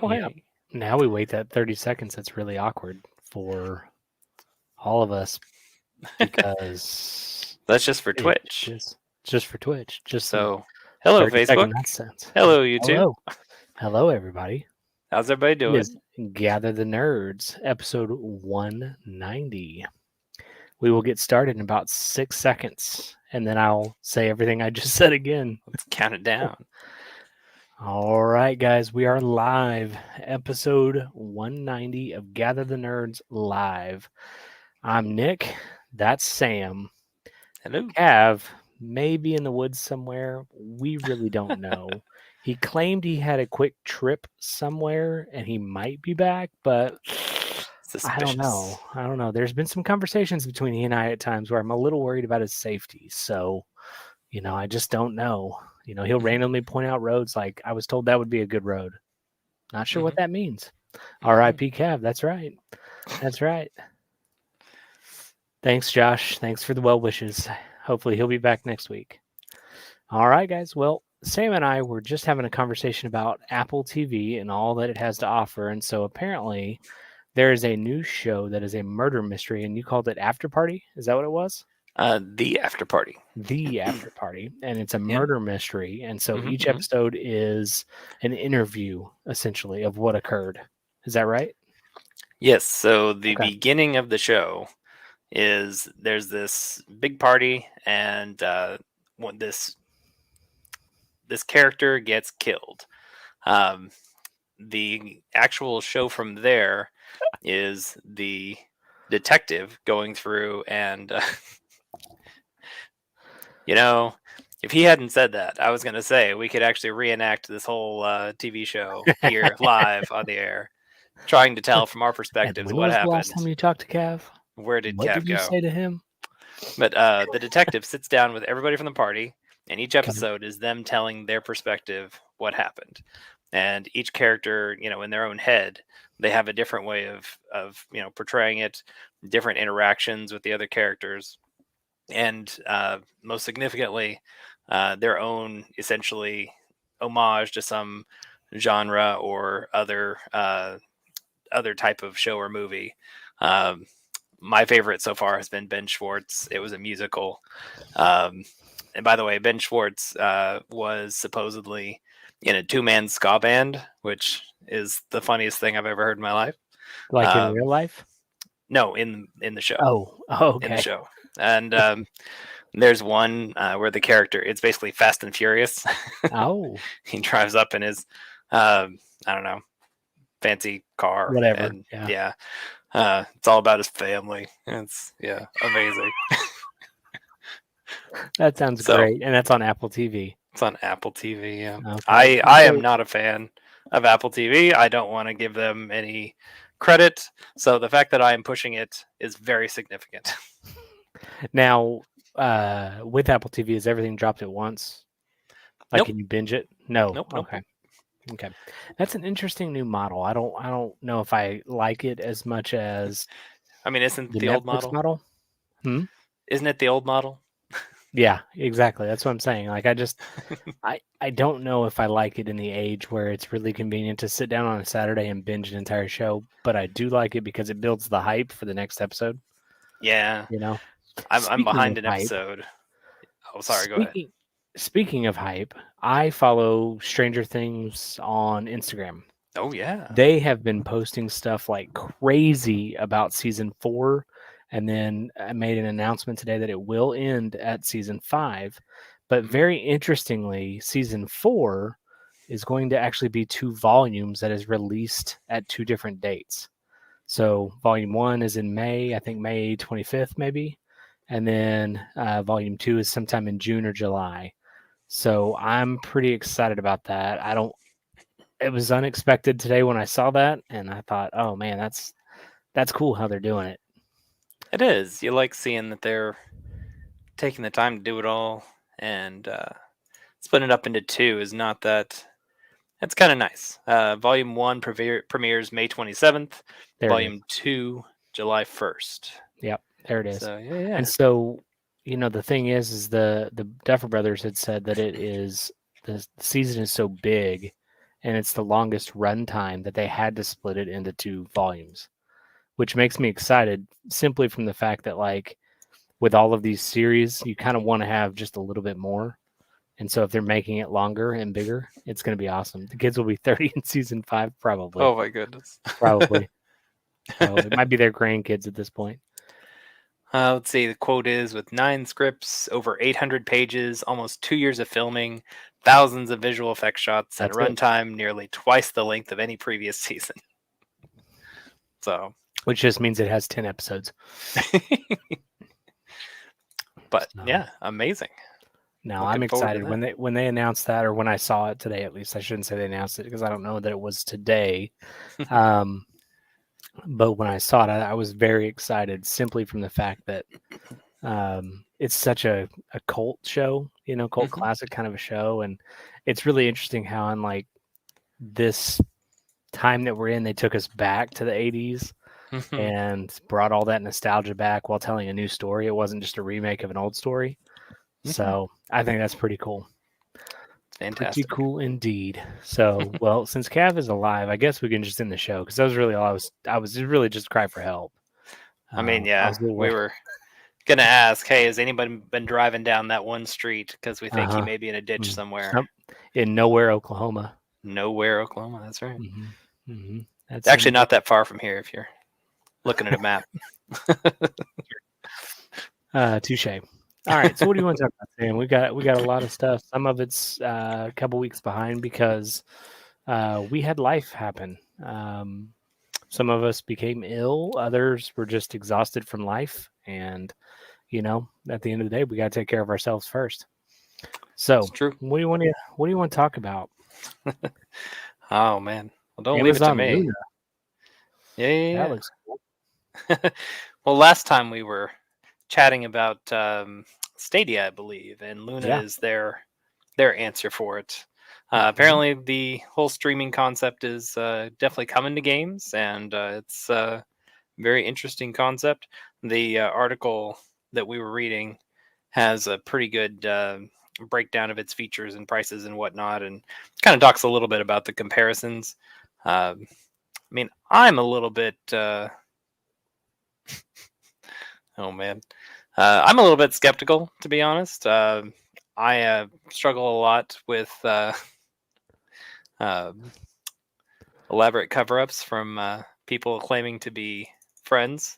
Oh, Yep. hey. Now we wait that 30 seconds. That's really awkward for all of us because That's just for it Twitch. just for Twitch. Just some So, hello, 30-second Facebook. nonsense. Hello, YouTube. Hello. Hello, everybody. How's everybody It doing? is Gather the Nerds, episode 190. We will get started in about 6 seconds, and then I'll say everything I just said again. Let's count it down. All right, guys, we are live. Episode 190 of Gather the Nerds Live. I'm Nick. That's Sam. Hello. Cav may be in the woods somewhere. We really don't know. He claimed he had a quick trip somewhere and he might be back, but I don't know. There's been some conversations between he and I at times where I'm a little worried about his safety. So, I just don't know. He'll randomly point out roads like I was told that would be a good road. Not sure what that means. R.I.P. Cav. That's right. That's right. Thanks, Josh. Thanks for the well wishes. Hopefully he'll be back next week. All right, guys. Well, Sam and I were just having a conversation about Apple TV and all that it has to offer. And so apparently there is a new show that is a murder mystery, and you called it After Party. Is that what it was? The After Party. The After Party. And it's a Yeah. murder mystery. And so each episode is an interview, essentially, of what occurred. Is that right? Yes. So the beginning of the show is there's this big party, and this character gets killed. The actual show from there is the detective going through and if he hadn't said that, I was going to say we could actually reenact this whole TV show here live on the air, trying to tell from our perspectives what happened. The last time you talked to Cav? Where did what Cav did you go? say to him? But the detective sits down with everybody from the party, and each episode is them telling their perspective what happened. And each character, in their own head, they have a different way of portraying it, different interactions with the other characters, and most significantly, their own essentially homage to some genre or other type of show or movie. My favorite so far has been Ben Schwartz. It was a musical. And by the way, Ben Schwartz was supposedly in a 2-man ska band, which is the funniest thing I've ever heard in my life. Like in real life? No, in the show. Oh, okay. In the show. And there's one where the character, it's basically Fast and Furious. Oh. He drives up in his, I don't know, fancy car. Whatever. And, yeah. It's all about his family. It's amazing. That sounds great, and that's on Apple TV. It's on Apple TV. Yeah, okay. I am not a fan of Apple TV. I don't want to give them any credit, so the fact that I am pushing it is very significant. Now, with Apple TV, is everything dropped at once? Like, Nope. Can you binge it? No. Nope. Okay, that's an interesting new model. I don't know if I like it as much as. I mean, isn't the Netflix old model? Isn't it the old model? Yeah, exactly. That's what I'm saying. Like, I don't know if I like it in the age where it's really convenient to sit down on a Saturday and binge an entire show, but I do like it because it builds the hype for the next episode. Yeah. I'm behind an episode. Oh, sorry. Go ahead. Speaking of hype, I follow Stranger Things on Instagram. Oh, yeah. They have been posting stuff like crazy about season 4. And then I made an announcement today that it will end at season 5. But very interestingly, season 4 is going to actually be 2 volumes that is released at 2 different dates. So volume 1 is in May, I think May 25th maybe. And then volume 2 is sometime in June or July. So I'm pretty excited about that. It was unexpected today when I saw that, and I thought, oh man, that's cool how they're doing it. It is. You like seeing that they're taking the time to do it all, and splitting it up into 2 is not that. It's kind of nice. Volume 1 premieres May 27th. Volume 2 July 1st. Yep, there it is. So, yeah. And so, the thing is the Duffer Brothers had said that the season is so big and it's the longest run time that they had to split it into 2 volumes, which makes me excited simply from the fact that, like, with all of these series, you kind of want to have just a little bit more. And so if they're making it longer and bigger, it's going to be awesome. The kids will be 30 in season 5, probably. Oh my goodness. Probably. It might be their grandkids at this point. Let's see. The quote is, with 9 scripts, over 800 pages, almost 2 years of filming, thousands of visual effects shots, and That's it. runtime nearly twice the length of any previous season. So, Which just means it has 10 episodes. but So, yeah, amazing. no, Looking I'm forward to excited when they announced that, or when I saw it today. At least I shouldn't say they announced it because I don't know that it was today. But when I saw it, I was very excited simply from the fact that it's such a cult show, you know, cult Mhm. classic kind of a show. And it's really interesting how in like this time that we're in, they took us back to the 80s Mhm. and brought all that nostalgia back while telling a new story. It wasn't just a remake of an old story. Mhm. So I think that's pretty cool. Pretty Fantastic. cool indeed. So, well, since Cav is alive, I guess we can just end the show because that was really all I was really just cry for help. I mean, I yeah, was a little we worried. were gonna ask, hey, has anybody been driving down that one street because we think he Uh-huh. may be in a ditch somewhere? In Nowhere, Oklahoma. Nowhere, Oklahoma. That's right. That's It's actually not that far from here if you're looking at a map. touche. All right, so what do you want to talk about, Sam? We got a lot of stuff. Some of it's a couple weeks behind because we had life happen. Some of us became ill. Others were just exhausted from life, and you know, at the end of the day, we got to take care of ourselves first. So, It's true. what do you want to talk about? Oh man, well, don't leave it to Amazon me. Luna. Yeah. That looks cool. Well, last time we were chatting about Stadia, I believe, and Luna Yeah. is their answer for it. Apparently, the whole streaming concept is definitely coming to games, and it's a very interesting concept. The article that we were reading has a pretty good breakdown of its features and prices and whatnot, and kind of talks a little bit about the comparisons. I mean, I'm a little bit. Oh man, I'm a little bit skeptical, to be honest. I struggle a lot with elaborate cover-ups from people claiming to be friends,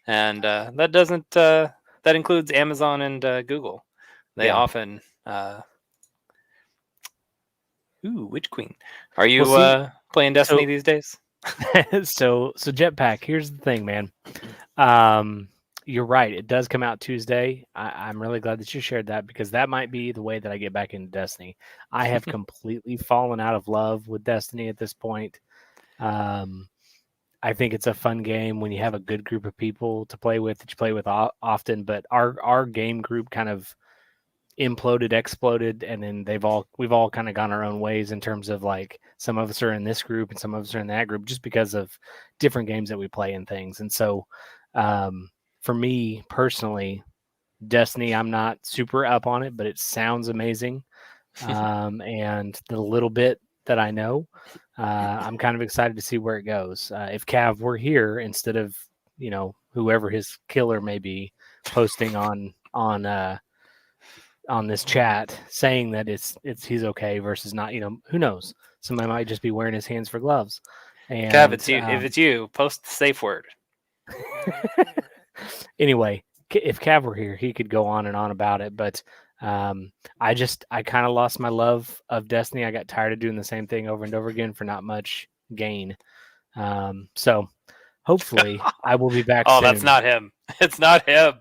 and that doesn't. That includes Amazon and Google. They Yeah. often. Witch Queen. Are you Well, see, playing Destiny these days? so Jetpack. Here's the thing, man. You're right. It does come out Tuesday. I'm really glad that you shared that because that might be the way that I get back into Destiny. I have completely fallen out of love with Destiny at this point. I think it's a fun game when you have a good group of people to play with that you play with often. But our game group kind of imploded, exploded, and then we've all kind of gone our own ways in terms of like some of us are in this group and some of us are in that group just because of different games that we play and things. And so for me personally, Destiny, I'm not super up on it, but it sounds amazing. And the little bit that I know, I'm kind of excited to see where it goes. If Cav were here instead of, you know, whoever his killer may be posting on this chat saying that it's he's okay versus not, you know, who knows? Somebody might just be wearing his hands for gloves. And Cav, it's you. If it's you, post the safe word. anyway, if Cav were here, he could go on and on about it. But I kind of lost my love of Destiny. I got tired of doing the same thing over and over again for not much gain. So hopefully I will be back soon. That's not him. It's not him.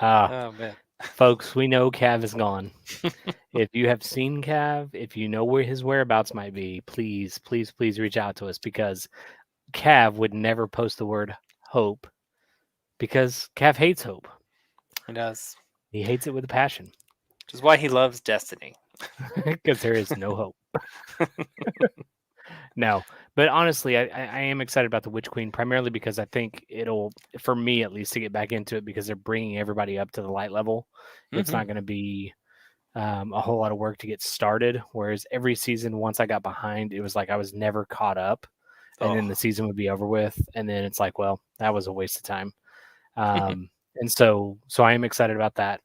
Oh man. Folks, we know Cav is gone. If you have seen Cav, if you know where his whereabouts might be, please reach out to us because Cav would never post the word hope because Cav hates hope. He does. He hates it with a passion. Which is why he loves Destiny. Because there is no hope. No, but honestly, I am excited about the Witch Queen primarily because I think it'll, for me at least, to get back into it because they're bringing everybody up to the light level. It's not going to be a whole lot of work to get started. Whereas every season, once I got behind, it was like I was never caught up, and then Oh. the season would be over with, and then it's like, well, that was a waste of time. And so I am excited about that.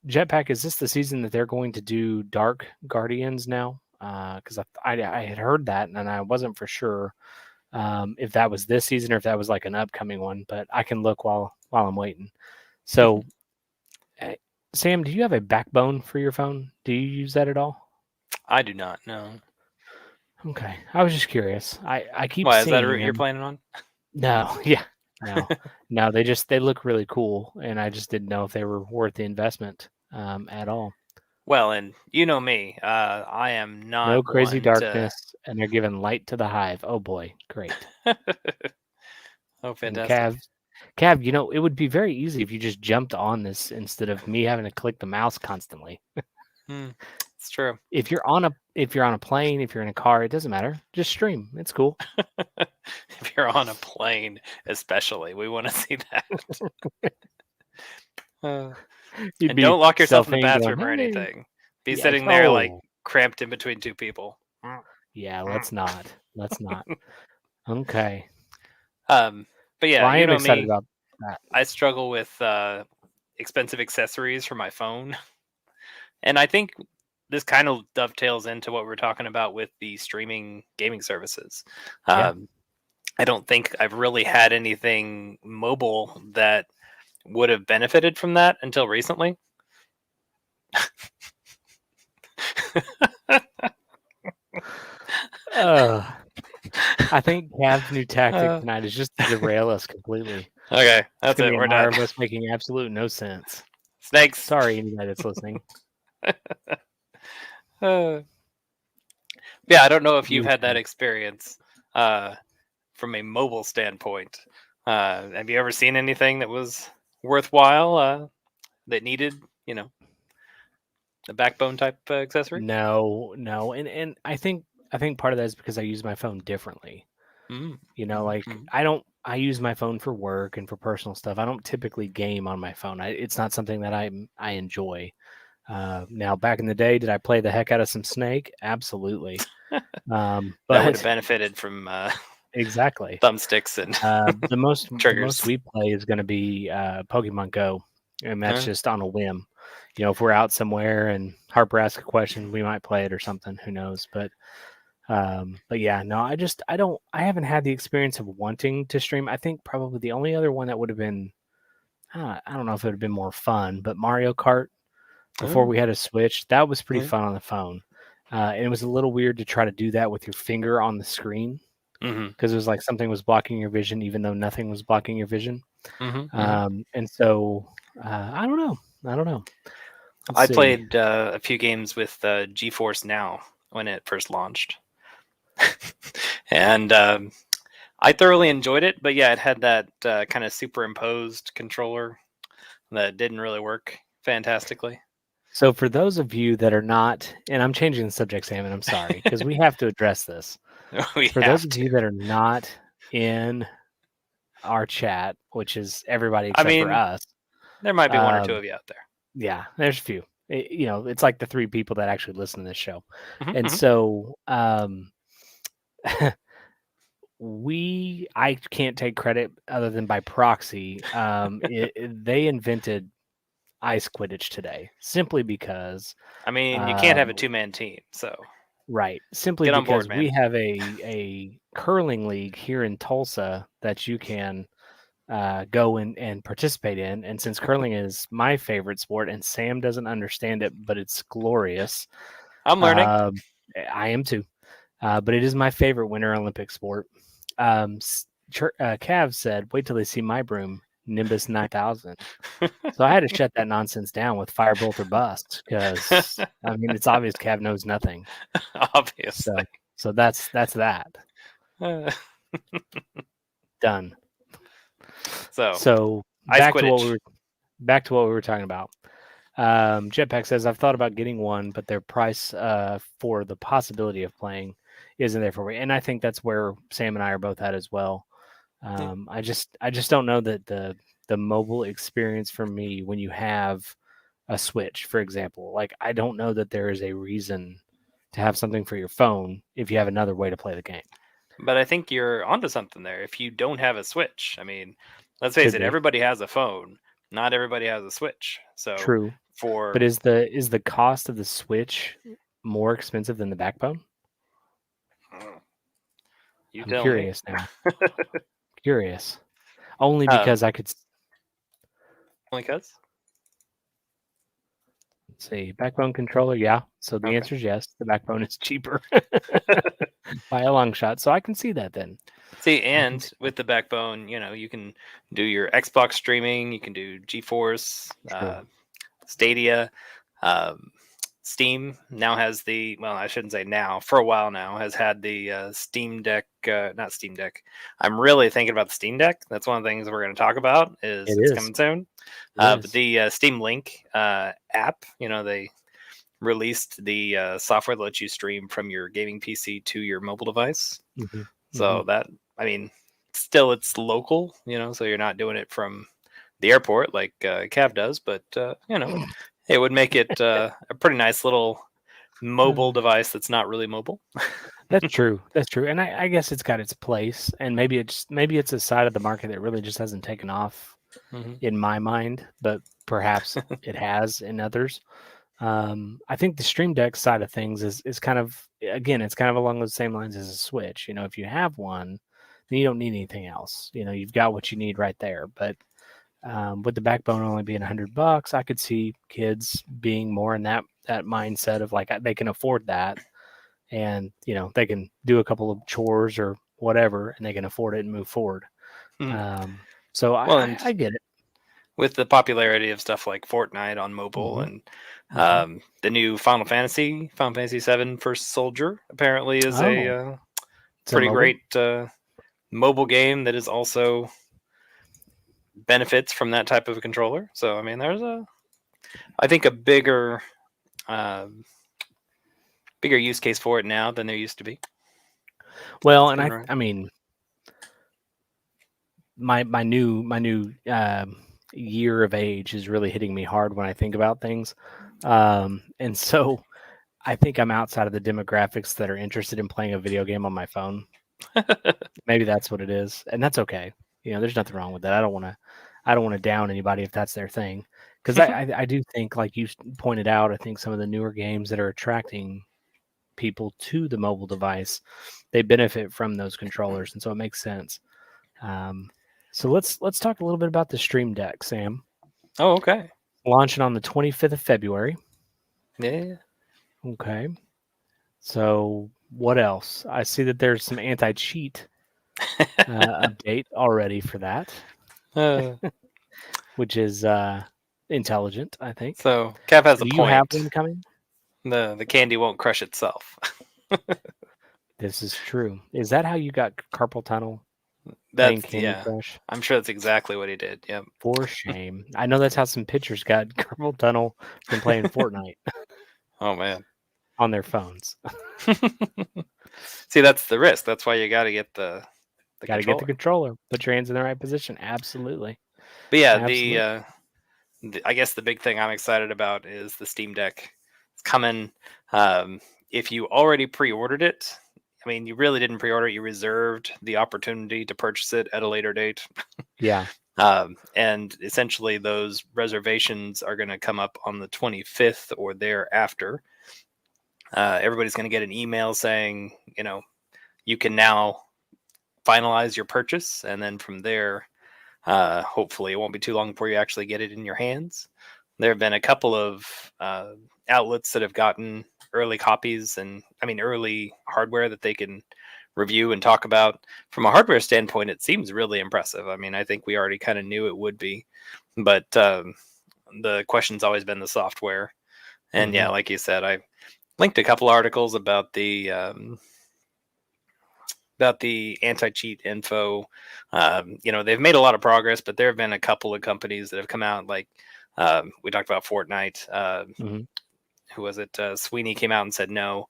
Jetpack, is this the season that they're going to do Dark Guardians now? Because I had heard that, and I wasn't for sure if that was this season or if that was like an upcoming one. But I can look while I'm waiting. So, Sam, do you have a backbone for your phone? Do you use that at all? I do not know. Okay, I was just curious. I keep Why, is seeing that a route you're them. planning on? No, yeah, no. They look really cool, and I just didn't know if they were worth the investment at all. Well, and you know me, I am not No crazy one to. darkness, and they're giving light to the hive. Oh boy, great. Oh, And fantastic. Cav, it would be very easy if you just jumped on this instead of me having to click the mouse constantly. It's true. If you're on a plane, if you're in a car, it doesn't matter. Just stream. It's cool. If you're on a plane, especially, we want to see that. You'd And be don't lock yourself in the selfing going, bathroom or "Hey." anything. Be Yeah, sitting there like oh, cramped in between two people. yeah. Let's not. Let's not. Okay. But yeah, Well, I you am know excited me. about that. I struggle with expensive accessories for my phone, and I think this kind of dovetails into what we're talking about with the streaming gaming services. Yeah. I don't think I've really had anything mobile that would have benefited from that until recently. I think Cav's new tactic Uh, tonight is just to derail us completely. Okay, It's that's gonna it. be We're an hour done. of us making absolute no sense. Snakes. Sorry, anybody that's listening. Yeah, I don't know if you've New had that tag. experience from a mobile standpoint. Have you ever seen anything that was worthwhile that needed, a backbone type accessory? No, and I think part of that is because I use my phone differently. Mm, Like mm, I use my phone for work and for personal stuff. I don't typically game on my phone. It's not something that I enjoy. Now, back in the day, did I play the heck out of some Snake? Absolutely. that would have But benefited from exactly. thumbsticks and The most triggers. we play is going to be Pokemon Go, and that's Huh? just on a whim. If we're out somewhere and Harper asks a question, we might play it or something. Who knows? But yeah, no, I haven't had the experience of wanting to stream. I think probably the only other one that would have been, I don't know if it would have been more fun, but Mario Kart before Oh, we had a Switch, that was pretty yeah. fun on the phone. And it was a little weird to try to do that with your finger on the screen Mm-hmm, because it was like something was blocking your vision, even though nothing was blocking your vision. mm-hmm, mm-hmm. And so I don't know. Let's I see. played a few games with GeForce Now when it first launched. And I thoroughly enjoyed it, but yeah, it had that kind of superimposed controller that didn't really work fantastically. So for those of you that are not, and I'm changing the subject, Sam, and I'm sorry because we have to address this. For those of you that are not in our chat, which is everybody except for us, there might be one or two of you out there. yeah, there's a few. It's like the 3 people that actually listen to this show, Mm-hmm, and mm-hmm. so I can't take credit other than by proxy. They invented ice Quidditch today simply because You can't have a 2-man team, so right, simply get on because board, man. we have a curling league here in Tulsa that you can go and participate in. And since curling is my favorite sport and Sam doesn't understand it, but it's glorious. I'm learning. I am too. But it is my favorite Winter Olympic sport. Cav said, wait till they see my broom, Nimbus 9000. So I had to shut that nonsense down with Firebolt or Bust because, it's obvious Cav knows nothing. Obviously. So that's that. Done. So back to what we were talking about. Jetpack says, I've thought about getting one, but their price for the possibility of playing isn't there for me. And I think that's where Sam and I are both at as well. I just don't know that the mobile experience for me when you have a Switch, for example. Like, I don't know that there is a reason to have something for your phone if you have another way to play the game. But I think you're onto something there. If you don't have a Switch, I mean, let's face Could it, be everybody has a phone. Not everybody has a Switch. So true, for but is the cost of the Switch more expensive than the backbone? you I'm tell me. curious now. Curious, only Um, because I could only cuz? see backbone controller. Yeah, so the Okay. answer is yes. The backbone is cheaper by a long shot, so I can see that then. See, I can and see with the backbone, you can do your Xbox streaming, you can do GeForce, true. Stadia, um, Steam now has well, I shouldn't say now, for a while now, has had the Steam Deck, not Steam Deck. I'm really thinking about the Steam Deck. That's one of the things we're going to talk about. It It's is. coming soon. It But is. the Steam Link app, they released the software that lets you stream from your gaming PC to your mobile device. Mhm, So mhm. that, I mean, still it's local, so you're not doing it from the airport like Cav does, but it would make it a pretty nice little mobile device that's not really mobile. That's true. That's true. And I guess it's got its place. And maybe it's a side of the market that really just hasn't taken off hmm in my mind, but perhaps it has in others. I think the Stream Deck side of things is kind of, again, it's kind of along the same lines as a Switch. If you have one, then you don't need anything else. You've got what you need right there. But with the backbone only being $100, I could see kids being more in that mindset of like they can afford that, and they can do a couple of chores or whatever, and they can afford it and move forward. So Well, I and get it. with the popularity of stuff like Fortnite on mobile Hmm. and Hmm. the new Final Fantasy VII First Soldier apparently is a Oh, it's a pretty mobile. great mobile game that is also benefits from that type of a controller. So I mean, I think a uh, bigger use case for it now than there used to be. Well, and Seems right. I mean, my new year of age is really hitting me hard when I think about things, and so I think I'm outside of the demographics that are interested in playing a video game on my phone. Maybe that's what it is, and that's okay. There's nothing wrong with that. I don't want to down anybody if that's their thing, because I do think, like you pointed out, I think some of the newer games that are attracting people to the mobile device, they benefit from those controllers, and so it makes sense. Um, so let's talk a little bit about the Stream Deck, Sam. Oh, okay. Launching on the 25th of February. Yeah. Okay. So what else? I see that there's some anti-cheat update already for that, Uh, which is intelligent, I think. so Kev has a Do you have point. one coming? The candy won't crush itself. This is true. Is that how you got carpal tunnel playing That's Candy yeah. Crush? I'm sure that's exactly what he did. Yep. For shame. I know that's how some pitchers got carpal tunnel from playing Fortnite Oh man. on their phones. See, that's the risk. That's why you got to get the Got to get the controller. controller. Put your hands in the right position. Absolutely. But yeah, Absolutely. I guess the big thing I'm excited about is the Steam Deck. It's coming. If you already pre-ordered it, I mean, you really didn't pre-order it. You reserved the opportunity to purchase it at a later date. Yeah. And essentially, those reservations are going to come up on the 25th or thereafter. Everybody's going to get an email saying, you can now finalize your purchase, and then from there, hopefully, it won't be too long before you actually get it in your hands. There have been a couple of outlets that have gotten early copies and, I mean, early hardware that they can review and talk about. From a hardware standpoint, it seems really impressive. I mean, I think we already kind of knew it would be, but the question's always been the software. And yeah, like you said, I linked a couple articles about the anti-cheat info. They've made a lot of progress, but there have been a couple of companies that have come out, like we talked about Fortnite. Who was it? Sweeney came out and said, no,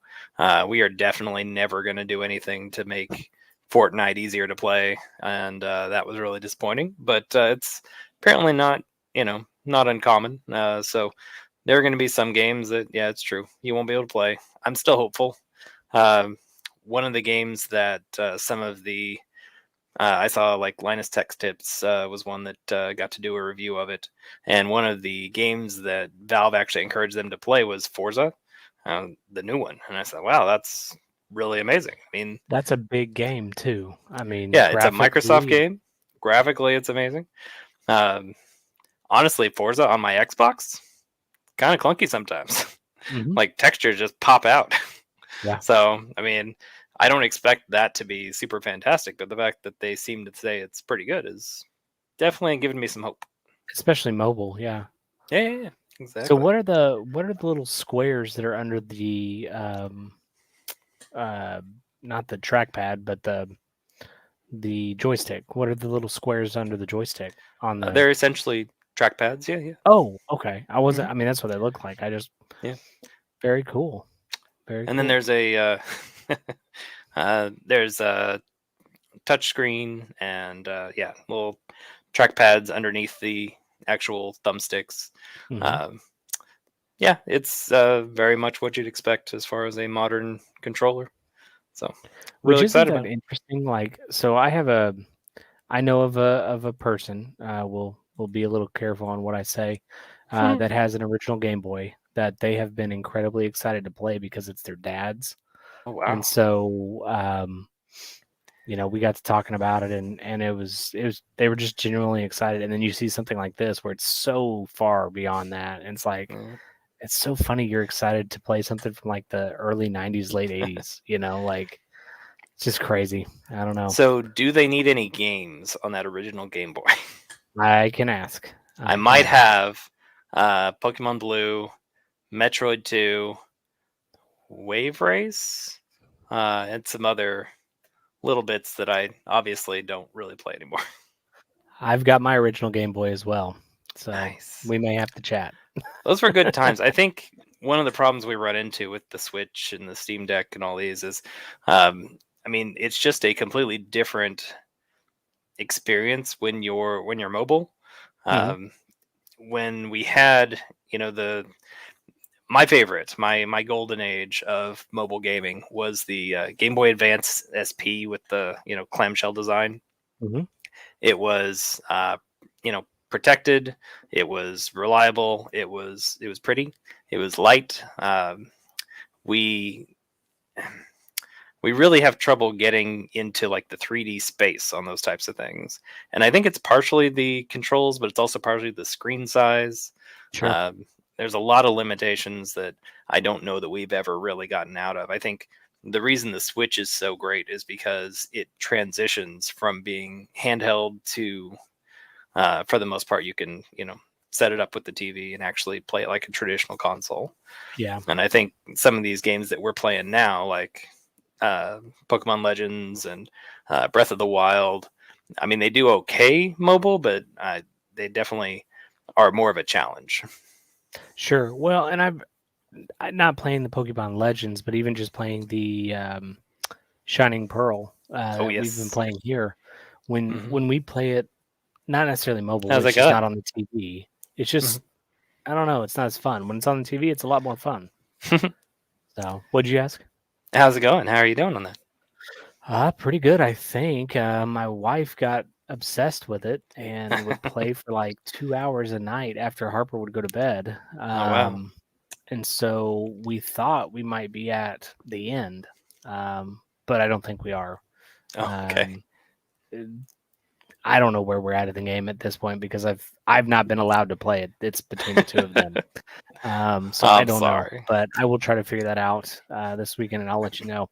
we are definitely never going to do anything to make Fortnite easier to play. And that was really disappointing, but it's apparently not uncommon. So there are going to be some games that, yeah, it's true, you won't be able to play. I'm still hopeful. One of the games that some of the I saw, like, Linus Tech Tips was one that got to do a review of it, and one of the games that Valve actually encouraged them to play was Forza, the new one. And I said, wow, that's really amazing. I mean, That's a big game too. I mean, yeah, it's a Microsoft graphically, game. Graphically, it's amazing. Um, Honestly, Forza on my Xbox, kind of clunky sometimes. Mhm. Like, textures just pop out. Yeah. So, I mean, I don't expect that to be super fantastic, but the fact that they seem to say it's pretty good is definitely giving me some hope. Especially mobile, yeah. Yeah, So exactly. what are the little squares that are under the not the trackpad, but the joystick? What are the little squares under the joystick on the? They're essentially trackpads. Yeah. Oh, okay. I wasn't. Mhm. I mean, that's what they look like. I just. Yeah. Very cool. Very And then cool. there's a there's a touch screen and yeah, little trackpads underneath the actual thumbsticks. Mhm. Yeah, it's very much what you'd expect as far as a modern controller. So Which really isn't excited that about it. interesting? Like, so I know of a person. Will be a little careful on what I say. That has an original Game Boy that they have been incredibly excited to play because it's their dad's. Oh wow. And so, we got to talking about it, and it was they were just genuinely excited. And then you see something like this where it's so far beyond that, and it's like Mm. it's so funny you're excited to play something from like the early '90s, late '80s. Like it's just crazy. I don't know. So do they need any games on that original Game Boy? I can ask. I I can might ask. have Pokemon Blue, Metroid 2, Wave Race, and some other little bits that I obviously don't really play anymore. I've got my original Game Boy as well, so Nice. we may have to chat. Those were good times. I think one of the problems we run into with the Switch and the Steam Deck and all these is, I mean, it's just a completely different experience when you're mobile. Mhm. Um, when we had, the my favorite, my golden age of mobile gaming was the Game Boy Advance SP with the clamshell design. Mhm. It was protected. It was reliable. It was pretty. It was light. We we really have trouble getting into like the 3D space on those types of things, and I think it's partially the controls, but it's also partially the screen size. Sure. Um, there's a lot of limitations that I don't know that we've ever really gotten out of. I think the reason the Switch is so great is because it transitions from being handheld to, for the most part, you can set it up with the TV and actually play it like a traditional console. Yeah. And I think some of these games that we're playing now, like Pokemon Legends and Breath of the Wild, I mean, they do okay mobile, but they definitely are more of a challenge. Sure. Well, and I'm not playing the Pokemon Legends, but even just playing the Shining Pearl Oh that we've been yes. playing here. When Hmm. when we play it, not necessarily mobile, but How's it's that just not going? on the TV. It's Mhm. just I don't know. It's not as fun when it's on the TV. It's a lot more fun. So, what'd you ask? How's it going? How are you doing on that? Pretty good, I think. My wife got obsessed with it and would play for like 2 hours a night after Harper would go to bed. Oh wow. And so we thought we might be at the end, but I don't think we are. Oh, okay. Um, I don't know where we're at in the game at this point because I've not been allowed to play it. It's between the two of them. So I I'm don't know, sorry. but I will try to figure that out this weekend, and I'll let you know.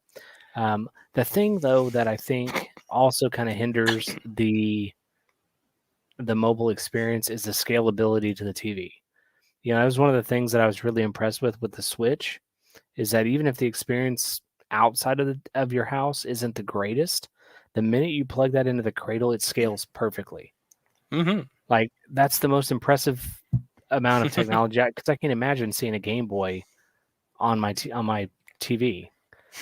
The thing though that I think also kind of hinders the mobile experience is the scalability to the TV. That was one of the things that I was really impressed with the Switch is that even if the experience outside of your house isn't the greatest, the minute you plug that into the cradle, it scales perfectly. Hmm. Like that's the most impressive amount of technology because I can imagine seeing a Game Boy on my TV.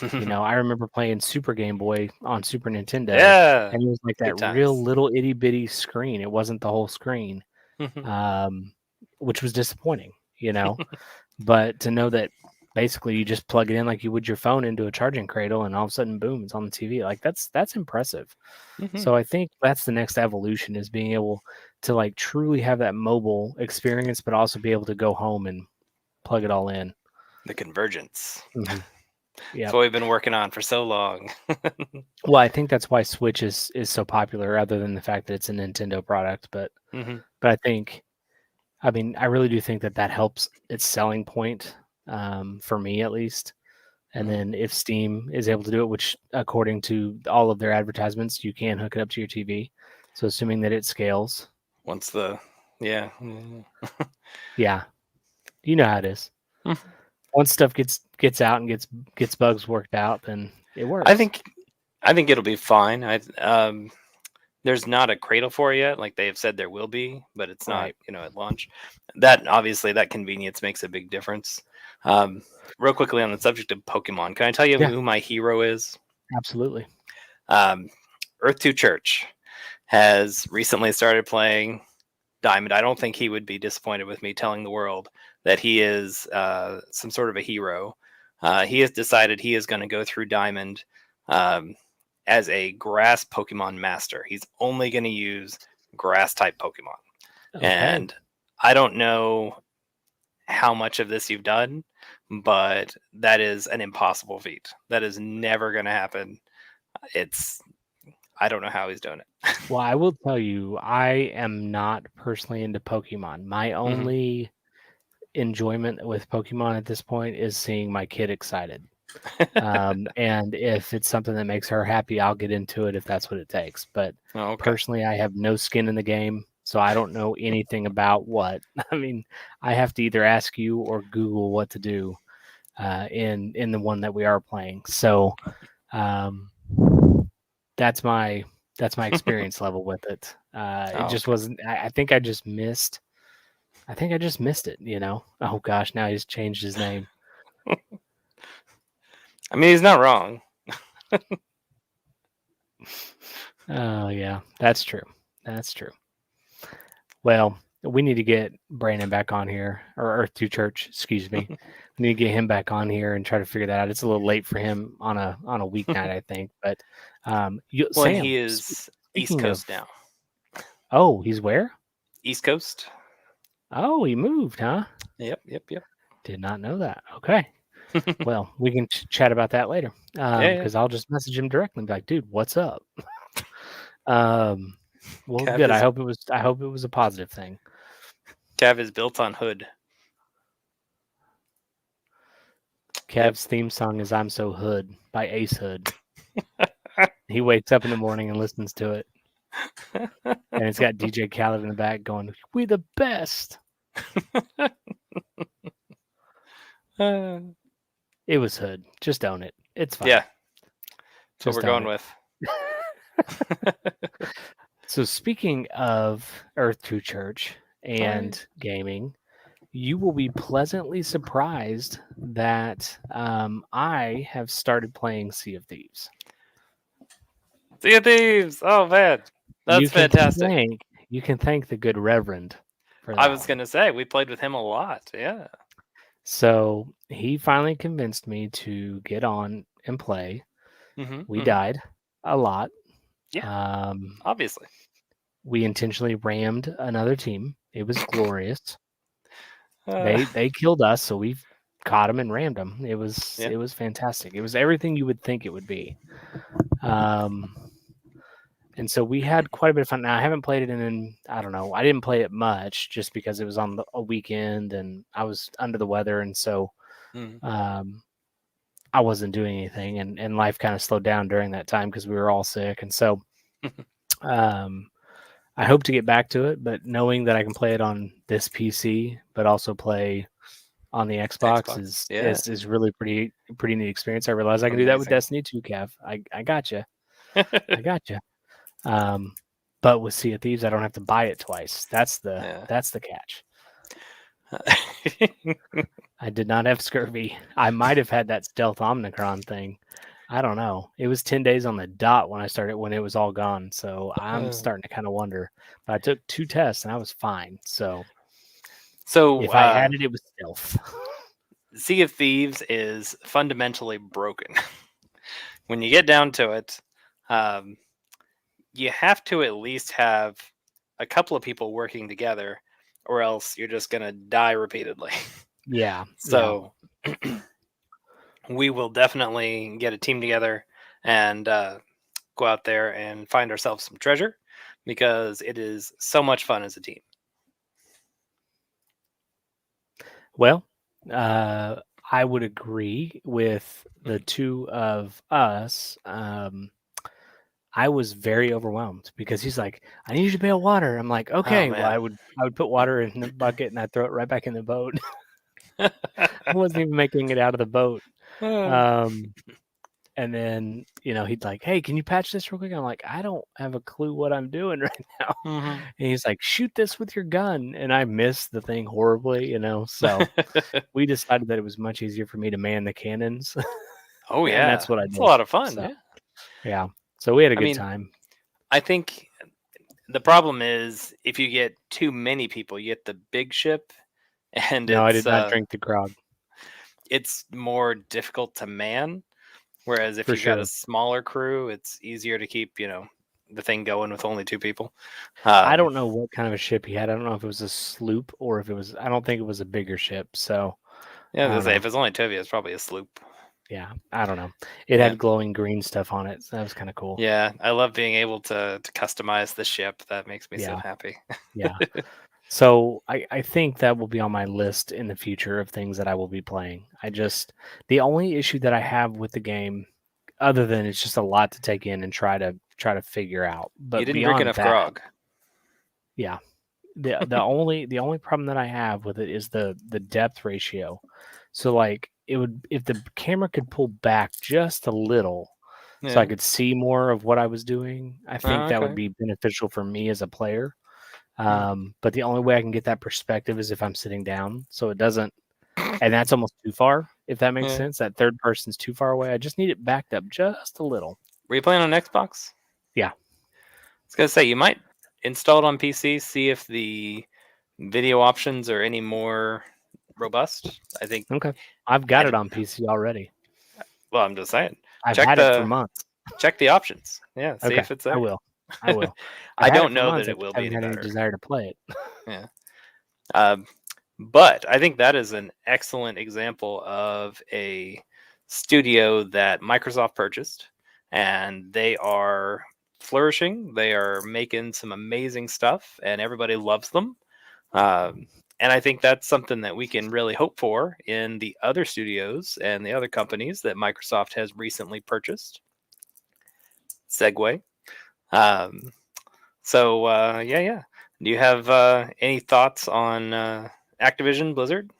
I remember playing Super Game Boy on Super Nintendo, Yeah. and it was like Good that real times. little itty bitty screen. It wasn't the whole screen, um, which was disappointing. you know. But to know that basically you just plug it in like you would your phone into a charging cradle, and all of a sudden, boom, it's on the TV. Like that's impressive. Mhm. So I think that's the next evolution, is being able to like truly have that mobile experience, but also be able to go home and plug it all in. The convergence. Mhm. Yeah. That's what we've been working on for so long. Well, I think that's why Switch is so popular, other than the fact that it's a Nintendo product. But hmm I think, I mean, I really do think that that helps its selling point, for me at least. And Mhm. then if Steam is able to do it, which according to all of their advertisements, you can hook it up to your TV. So assuming that it scales, Once the yeah. Mhm. yeah, you know how it is. Hmm. Once stuff gets out and gets bugs worked out, then it works. I think it'll be fine. There's not a cradle for it yet. Like they've said there will be, but it's not, Right. at launch. That obviously that convenience makes a big difference. Um, Real quickly on the subject of Pokemon, can I tell you Yeah. who my hero is? Absolutely. Um, Earth 2 Church has recently started playing Diamond. I don't think he would be disappointed with me telling the world that he is some sort of a hero. He has decided he is going to go through Diamond as a grass Pokemon master. He's only going to use grass type Pokemon. Okay. And I don't know how much of this you've done, but that is an impossible feat. That is never going to happen. I don't know how he's doing it. Well, I will tell you, I am not personally into Pokemon. My only enjoyment with Pokemon at this point is seeing my kid excited. And if it's something that makes her happy, I'll get into it if that's what it takes. But Oh, okay. personally, I have no skin in the game, so I don't know anything about what. I mean, I have to either ask you or Google what to do in the one that we are playing. So um, that's my experience level with it. It Oh, just okay. wasn't. I think I just missed. I think I just missed it. Oh gosh, now he's changed his name. I mean, he's not wrong. Oh yeah, that's true. That's true. Well, we need to get Brandon back on here, or Earth Two Church, excuse me. We need to get him back on here and try to figure that out. It's a little late for him on a weeknight, I think. But Well, and Sam, he is East speaking of, Coast now. oh, he's where? East Coast. Oh, he moved, huh? Yep. Did not know that. Okay. Well, we can chat about that later. Yeah. Because I'll just message him directly and be like, dude, what's up? Well, Cav good. is I hope it was a positive thing. Cav is built on Hood. Cav's theme song is "I'm So Hood" by Ace Hood. He wakes up in the morning and listens to it, and it's got DJ Khaled in the back going, "We the best." It was Hood. Just own it. It's fine. Yeah. That's what Just we're own going it. with. So speaking of Earth 2 Church and gaming, you will be pleasantly surprised that I have started playing Sea of Thieves. Sea of Thieves. Oh man, that's fantastic. You can thank the good Reverend for that. I was gonna say we played with him a lot. Yeah. So he finally convinced me to get on and play. We died a lot. Yeah. Obviously. We intentionally rammed another team. It was glorious. They killed us, so we caught them and rammed them. It was fantastic. It was everything you would think it would be. And so we had quite a bit of fun. Now I haven't played it in I don't know. I didn't play it much just because it was on a weekend and I was under the weather, and so I wasn't doing anything, and life kind of slowed down during that time because we were all sick, and so I hope to get back to it, but knowing that I can play it on this PC, but also play on the Xbox. Is really pretty neat experience. I realize I can do that with Destiny 2, Cav. I got you. I got you. But with Sea of Thieves, I don't have to buy it twice. That's the catch. I did not have scurvy. I might have had that stealth Omnicron thing. I don't know. It was 10 days on the dot when it was all gone. So I'm starting to kind of wonder. But I took 2 tests and I was fine. So So If I had it, it was stealth. Sea of Thieves is fundamentally broken. When you get down to it, um, you have to at least have a couple of people working together, or else you're just gonna die repeatedly. Yeah. So we will definitely get a team together and go out there and find ourselves some treasure, because it is so much fun as a team. Well, I would agree with the two of us. I was very overwhelmed because he's like, "I need you to bail water." I'm like, Oh "Okay." Well, man. I would put water in the bucket and I throw it right back in the boat. I wasn't even making it out of the boat. Um, and then he'd like, "Hey, can you patch this real quick?" I'm like, "I don't have a clue what I'm doing right now." Mhm. And he's like, "Shoot this with your gun," and I missed the thing horribly. So we decided that it was much easier for me to man the cannons, Oh and yeah, that's what I it's a did. lot of fun. So Yeah, yeah, so we had a I good mean, time. I think the problem is if you get too many people, you get the big ship, and No, I did not drink the grog it's more difficult to man. Whereas if for you've got a sure. smaller crew, it's easier to keep the thing going with only two people. I Um, don't know what kind of a ship he had. I don't know if it was a sloop or if it was. I don't think it was a bigger ship. So yeah, I as I don't say, know. if it's only two of you, it's probably a sloop. Yeah, I don't know. It Yeah, had glowing green stuff on it. So that was kind of cool. yeah, I love being able to customize the ship. That makes me so Yeah, happy. yeah. So I think that will be on my list in the future of things that I will be playing. The only issue that I have with the game, other than it's just a lot to take in and try to figure out, You but didn't drink beyond enough that, grog. yeah, the only problem that I have with it is the depth ratio. So like it would, if the camera could pull back just a little so I Yeah. could see more of what I was doing, I think Oh, that would okay. be beneficial for me as a player. Hmm. But the only way I can get that perspective is if I'm sitting down. So it doesn't, and that's almost too far, if that makes Yeah. sense. That third person's too far away. I just need it backed up just a little. Were you playing on Xbox? Yeah. I was gonna say you might install it on PC, see if the video options are any more robust. I think. Okay. I've I got it don't, on PC already. well, I'm just saying. I've Check had it for the months. check the options. Yeah, see Okay. if it's I there. will. I will. I've I had it don't for know months. that I it just will be haven't any had any better. desire to play it. Yeah. Um, but I think that is an excellent example of a studio that Microsoft purchased, and they are flourishing. They are making some amazing stuff, and everybody loves them. And I think that's something that we can really hope for in the other studios and the other companies that Microsoft has recently purchased. Segue. Um, yeah. Do you have any thoughts on Activision Blizzard?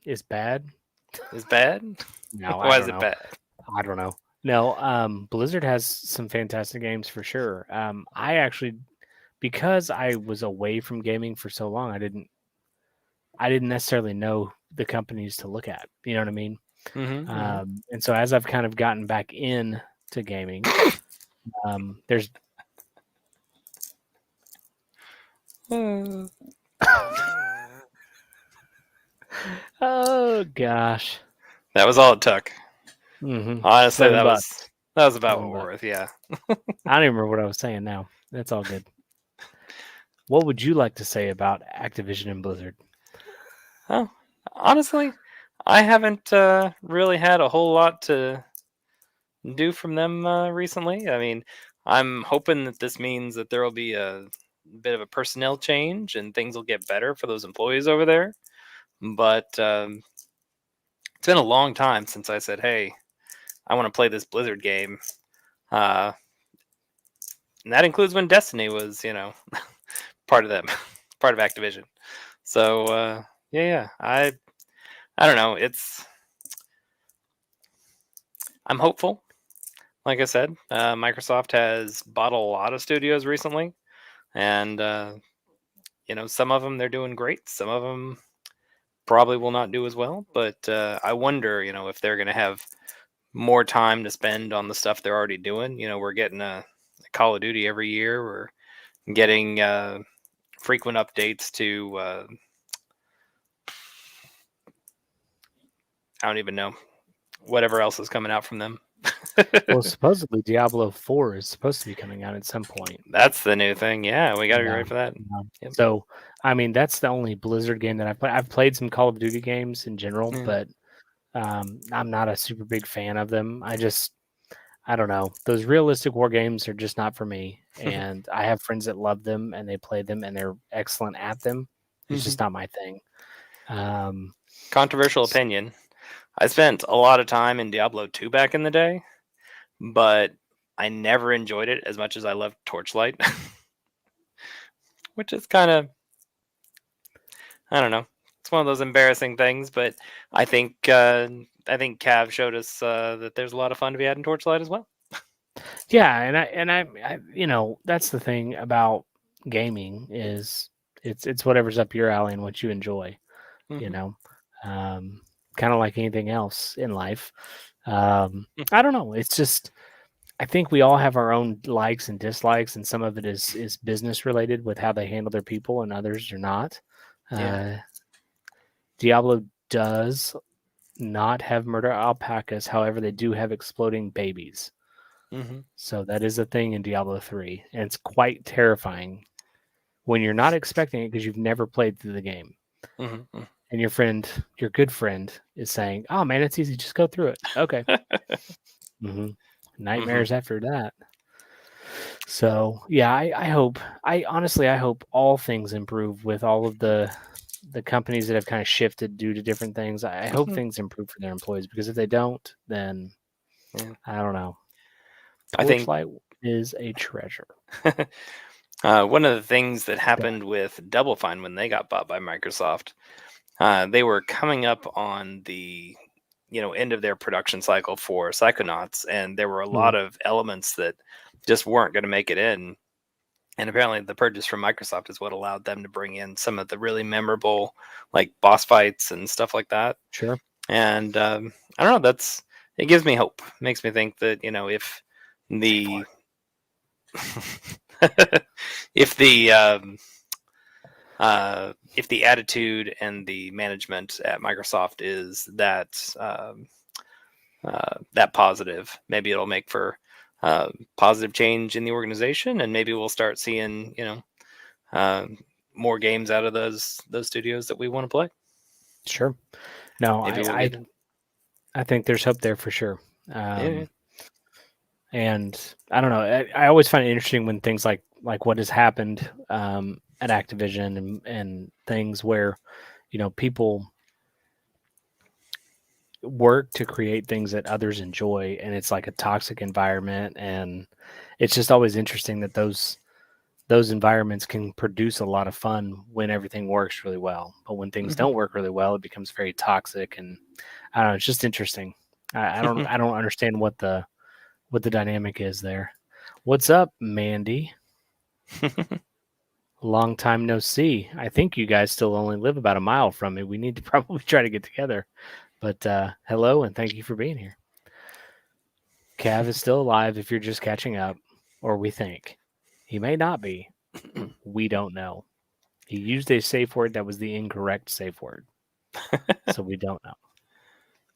It's bad. Is bad? No, I Why is don't it know. bad? I don't know. No, Blizzard has some fantastic games for sure. I actually, because I was away from gaming for so long, I didn't necessarily know the companies to look at. You know what I mean? Mm-hmm, And so as I've kind of gotten back in to gaming, there's mm-hmm. oh gosh, That was all it took. Honestly, that was $7. that was about what we're $7. worth. Yeah. I don't even remember what I was saying now. That's all good. What would you like to say about Activision and Blizzard? Oh, honestly, I haven't really had a whole lot to do from them recently. I mean, I'm hoping that this means that there will be a bit of a personnel change and things will get better for those employees over there. But it's been a long time since I said, "Hey, I want to play this Blizzard game," uh, and that includes when Destiny was, part of them, part of Activision. So yeah, I don't know. I'm hopeful. Like I said, Microsoft has bought a lot of studios recently, and some of them they're doing great. Some of them probably will not do as well. But I wonder, if they're going to have more time to spend on the stuff they're already doing. We're getting a Call of Duty every year. We're getting frequent updates to I don't even know whatever else is coming out from them. Well, supposedly Diablo 4 is supposed to be coming out at some point. That's the new thing. Yeah, we got to be Yeah. ready for that. Yep. So, I mean, that's the only Blizzard game that I've played. I've played some Call of Duty games in general, Yeah. but I'm not a super big fan of them. I don't know. Those realistic war games are just not for me. And I have friends that love them and they play them and they're excellent at them. It's just not my thing. Controversial opinion. I spent a lot of time in Diablo 2 back in the day, but I never enjoyed it as much as I loved Torchlight, which is kind of, I don't know. It's one of those embarrassing things, but I think Cav showed us that there's a lot of fun to be had in Torchlight as well. Yeah, and I you know, that's the thing about gaming is it's whatever's up your alley and what you enjoy, you know. Kind of like anything else in life. I don't know. It's just I think we all have our own likes and dislikes, and some of it is business related with how they handle their people, and others are not. Yeah. Diablo does not have murder alpacas, however, they do have exploding babies. So that is a thing in Diablo 3, and it's quite terrifying when you're not expecting it because you've never played through the game. And your good friend, is saying, "Oh man, it's easy. Just go through it." Okay. Nightmares after that. So yeah, I honestly hope all things improve with all of the companies that have kind of shifted due to different things. I hope things improve for their employees because if they don't, then I don't know. Torchlight is a treasure. One of the things that happened with Double Fine when they got bought by Microsoft, they were coming up on the end of their production cycle for Psychonauts, and there were a lot of elements that just weren't going to make it in. And apparently the purchase from Microsoft is what allowed them to bring in some of the really memorable like boss fights and stuff like that. Sure. And I don't know, it gives me hope. Makes me think that, if the if the attitude and the management at Microsoft is that that positive, maybe it'll make for positive change in the organization, and maybe we'll start seeing more games out of those studios that we want to play. Sure. No, I think there's hope there for sure. And I don't know. I always find it interesting when things like what has happened at Activision and things where people work to create things that others enjoy, and it's like a toxic environment, and it's just always interesting that those environments can produce a lot of fun when everything works really well, but when things don't work really well, it becomes very toxic. And I don't know, it's just interesting. I don't understand what the dynamic is there. What's up, Mandy? Long time no see. I think you guys still only live about a mile from me. We need to probably try to get together. But hello, and thank you for being here. Cav is still alive if you're just catching up, or we think. He may not be. We don't know. He used a safe word that was the incorrect safe word. So we don't know.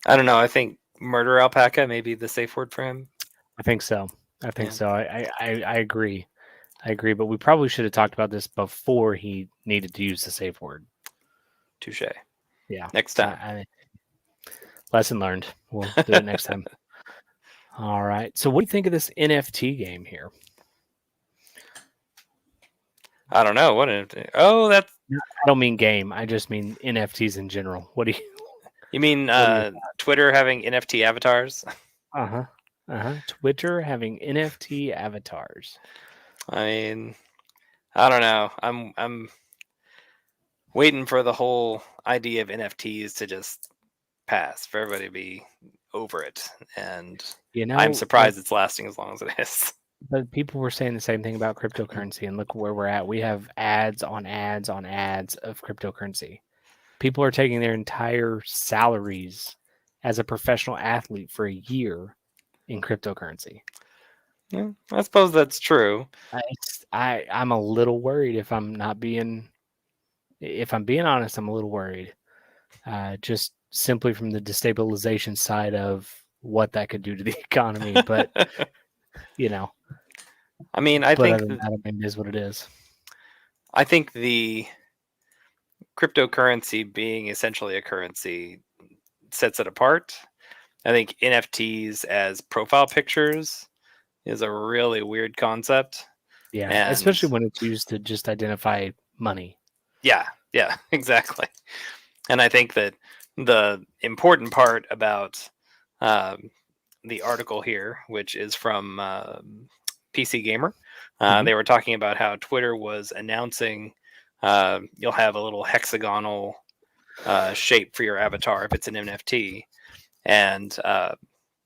I don't know. I think murder alpaca may be the safe word for him. I think so. So. I agree. But we probably should have talked about this before he needed to use the safe word. Touche. Yeah. Next time. Lesson learned. We'll do it next time. All right. So what do you think of this NFT game here? I don't know. What NFT? Oh, that's... I don't mean game. I just mean NFTs in general. What do you... You mean Twitter having NFT avatars? Twitter having NFT avatars. I mean, I don't know. I'm waiting for the whole idea of NFTs to just pass, for everybody to be over it. And I'm surprised it's lasting as long as it is. But people were saying the same thing about cryptocurrency, and look where we're at. We have ads on ads on ads of cryptocurrency. People are taking their entire salaries as a professional athlete for a year in cryptocurrency. Yeah, I suppose that's true. I'm a little worried if I'm being honest, I'm a little worried. Just simply from the destabilization side of what that could do to the economy. But you know, I mean, I but think other than that, I mean, it is what it is. I think the cryptocurrency being essentially a currency sets it apart. I think NFTs as profile pictures is a really weird concept. Yeah, And especially when it's used to just identify money. yeah, exactly. And I think that the important part about um, the article here, which is from PC Gamer, Mhm. they were talking about how Twitter was announcing you'll have a little hexagonal shape for your avatar if it's an NFT. And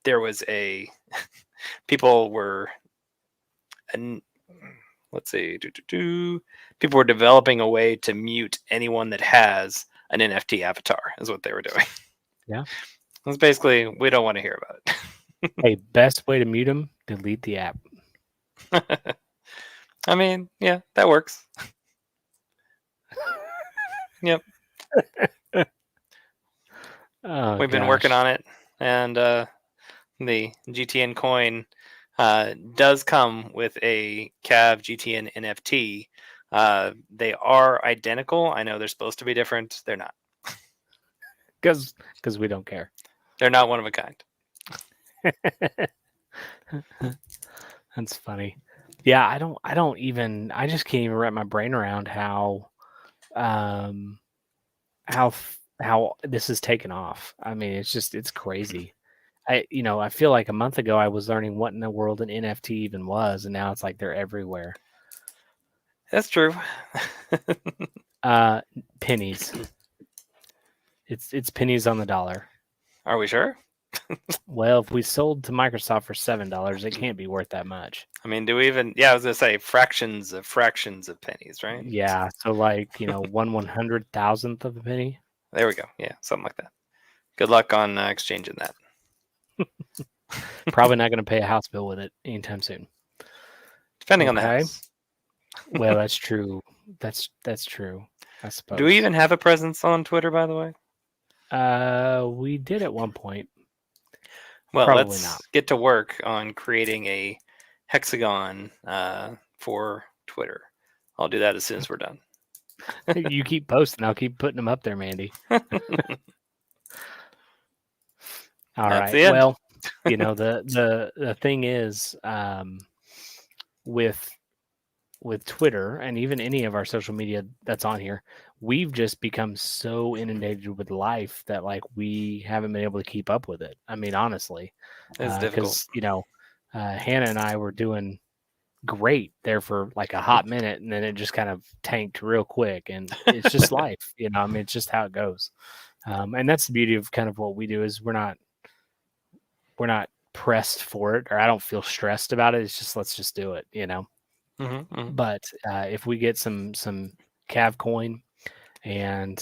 there was a people were and let's see people were developing a way to mute anyone that has an NFT avatar is what they were doing. Yeah. It's basically we don't want to hear about Hey, best way to mute them: delete the app. it. I mean, yeah, that works. Yep. Oh, We've been working gosh. on it, and the GTN coin does come with a Cav GTN NFT. They are identical. I know they're supposed to be different. They're not. Because we don't care. They're not one of a kind. That's funny. Yeah, I just can't even wrap my brain around um how this is taken off. I mean, it's crazy. I feel like a month ago I was learning what in the world an NFT even was, and now it's like they're everywhere. That's true. Pennies. It's pennies on the dollar. Are we sure? Well, if we sold to Microsoft for $7, it can't be worth that much. I mean, do we even? Yeah, I was gonna say fractions of pennies, right? Yeah, so like 1/100,000th of a penny. There we go. Yeah, something like that. Good luck on exchanging that. Probably not going to pay a house bill with it anytime soon. Depending on the Okay. house. Well, that's true. That's true. I suppose. Do we even have a presence on Twitter, by the way? We did at one point. Well, Probably let's not. get to work on creating a hexagon for Twitter. I'll do that as soon as we're done. You keep posting. I'll keep putting them up there, Mandy. All That's right. the end. Well, the thing is, with Twitter and even any of our social media that's on here, we've just become so inundated with life that like we haven't been able to keep up with it. I mean, honestly, It's difficult. because Hannah and I were doing great there for like a hot minute, and then it just kind of tanked real quick, and it's just life. I mean, it's just how it goes. And that's the beauty of kind of what we do is we're not pressed for it, or I don't feel stressed about it. It's just let's just do it. But if we get some Cav coin and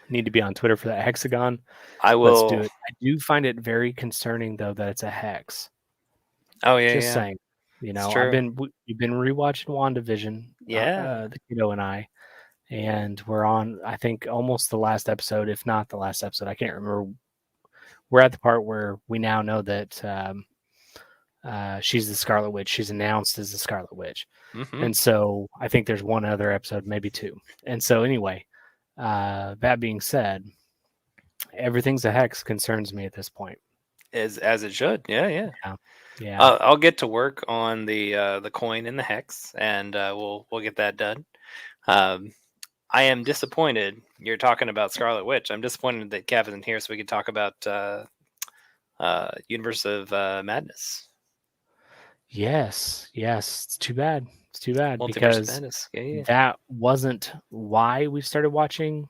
need to be on Twitter for that hexagon, I let's do will. it. I do find it very concerning though that it's a hex. Oh yeah, Just yeah. saying. It's true. We've been rewatching WandaVision, Yeah. the kiddo and I, and we're on I think almost the last episode, if not the last episode. I can't remember. We're at the part where we now know that she's the Scarlet Witch. She's announced as the Scarlet Witch. Mm-hmm. And so I think there's one other episode, maybe two. And so anyway, that being said, everything's a hex concerns me at this point. As it should. Yeah. Yeah. I'll get to work on the coin and the hex, and we'll get that done. I am disappointed. You're talking about Scarlet Witch. I'm disappointed that Cav isn't here so we can talk about Universe of Madness. Yes. It's too bad. It's too bad Multiverse of because Madness. Yeah. that wasn't why we started watching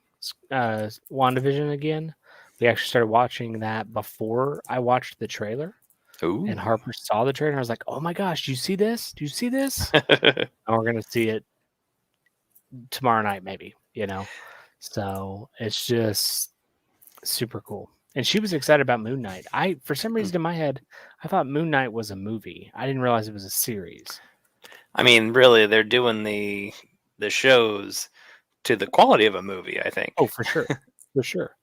WandaVision again. We actually started watching that before I watched the trailer. Ooh. And Harper saw the trailer. And I was like, "Oh my gosh, do you see this? Do you see this?" And we're gonna see it tomorrow night, maybe. So it's just super cool. And she was excited about Moon Knight. For some reason in my head, I thought Moon Knight was a movie. I didn't realize it was a series. I mean, really, they're doing the shows to the quality of a movie, I think. Oh, for sure. For sure.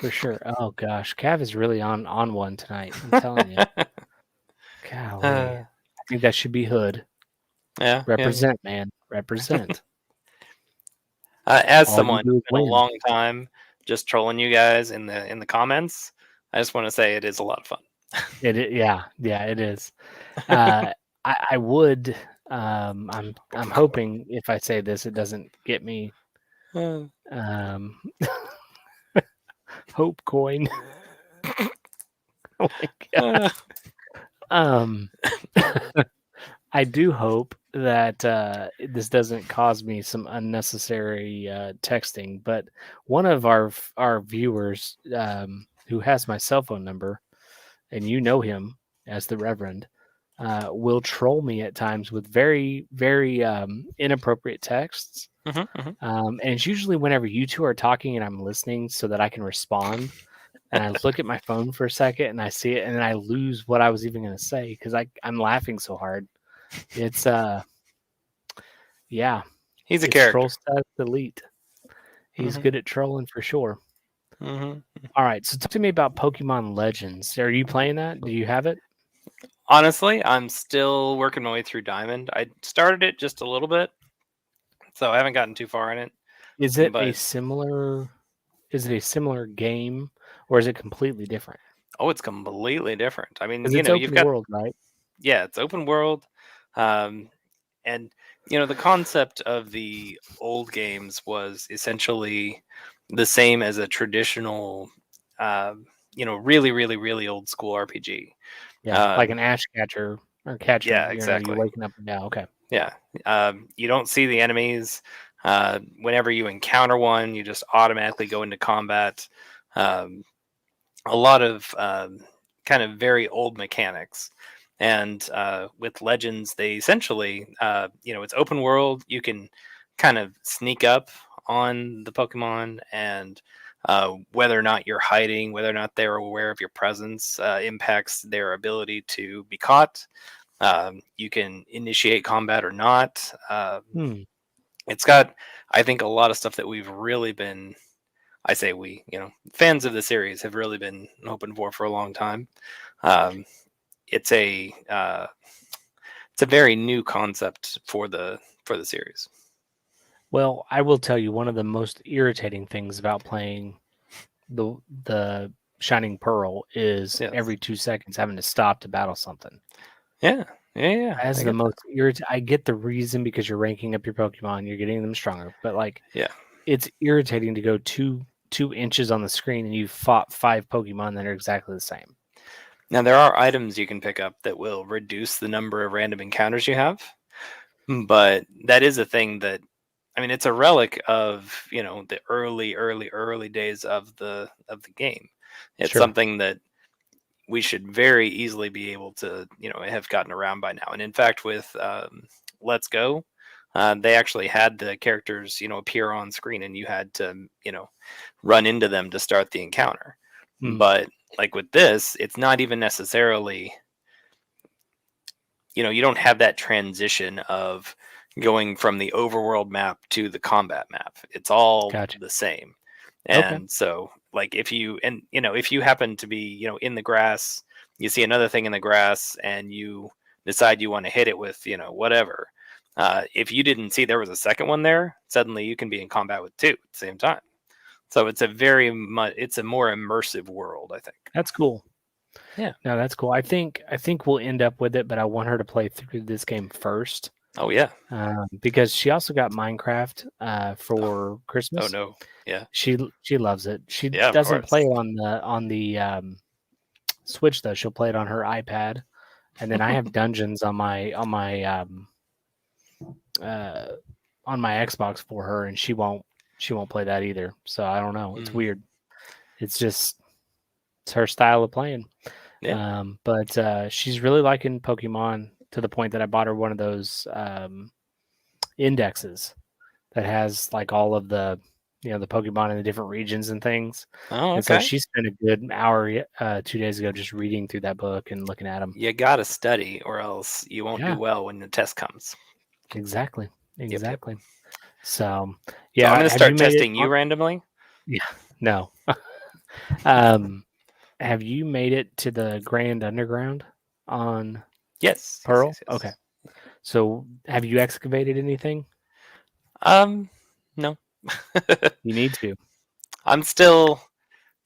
For sure. Oh gosh, Cav is really on one tonight. I'm telling you. Golly. I think that should be Hood. Yeah. Represent, man. Represent. As All you someone do who's is been a win. long time just trolling you guys in the comments, I just want to say it is a lot of fun. Yeah, it is. I would. I'm hoping if I say this, it doesn't get me. Hope coin. Oh my god. I do hope that this doesn't cause me some unnecessary texting. But one of our viewers who has my cell phone number, and you know him as the Reverend, will troll me at times with very, very inappropriate texts. And it's usually whenever you two are talking and I'm listening so that I can respond. And I look at my phone for a second and I see it and then I lose what I was even going to say because I'm laughing so hard. It's yeah. He's a character. Troll stats elite. He's good at trolling for sure. All right, so talk to me about Pokemon Legends. Are you playing that? Do you have it? Honestly, I'm still working my way through Diamond. I started it just a little bit, so I haven't gotten too far in it. Is it a similar? Is it a similar game, or is it completely different? Oh, it's completely different. I mean, it's you've got world, right? Yeah, it's open world, and the concept of the old games was essentially the same as a traditional, really, really, really old school RPG. Yeah, like an Ash Catcher or Catcher. Yeah, exactly. You're waking up. Yeah, okay. Yeah, you don't see the enemies. Whenever you encounter one, you just automatically go into combat. A lot of kind of very old mechanics. And with Legends, they essentially, it's open world. You can kind of sneak up on the Pokemon, and whether or not you're hiding, whether or not they're aware of your presence, impacts their ability to be caught. You can initiate combat or not. It's got, I think, a lot of stuff that we've really been, I say we, fans of the series have really been hoping for a long time. It's a very new concept for the series. Well, I will tell you one of the most irritating things about playing the Shining Pearl is every 2 seconds having to stop to battle something. Yeah. As the most irritating, I get the reason because you're ranking up your Pokemon, you're getting them stronger, but it's irritating to go 2 inches on the screen and you've fought 5 Pokemon that are exactly the same. Now, there are items you can pick up that will reduce the number of random encounters you have, but that is a thing that, I mean, it's a relic of, the early days of the game. It's something that we should very easily be able to, have gotten around by now. And in fact, with Let's Go, they actually had the characters, appear on screen and you had to, run into them to start the encounter. But like with this, it's not even necessarily, you don't have that transition of going from the overworld map to the combat map. It's all the same. And so like if you happen to be, in the grass, you see another thing in the grass and you decide you want to hit it with, whatever. If you didn't see there was a second one there, suddenly you can be in combat with 2 at the same time. So it's a more immersive world, I think. That's cool. Yeah. No, that's cool. I think we'll end up with it, but I want her to play through this game first. Oh yeah. Because she also got Minecraft for Christmas. Oh no. Yeah. She loves it. She doesn't play it on the Switch though. She'll play it on her iPad. And then I have dungeons on my Xbox for her, and she won't play that either. So I don't know. It's weird. It's her style of playing. Yeah. But she's really liking Pokemon to the point that I bought her one of those indexes that has like all of the the Pokemon in the different regions and things. Oh, And so okay. she spent a good hour 2 days ago just reading through that book and looking at them. You gotta study, or else you won't Yeah, do well when the test comes. exactly, Yep, yep. exactly. So So I'm yeah, gonna have you start made it testing you on? randomly. Yeah, no. um, have you made it to the Grand Underground on Yes, yes, Pearl? yes, Okay. yes. So have you excavated anything? Um, no. You need to. I'm still.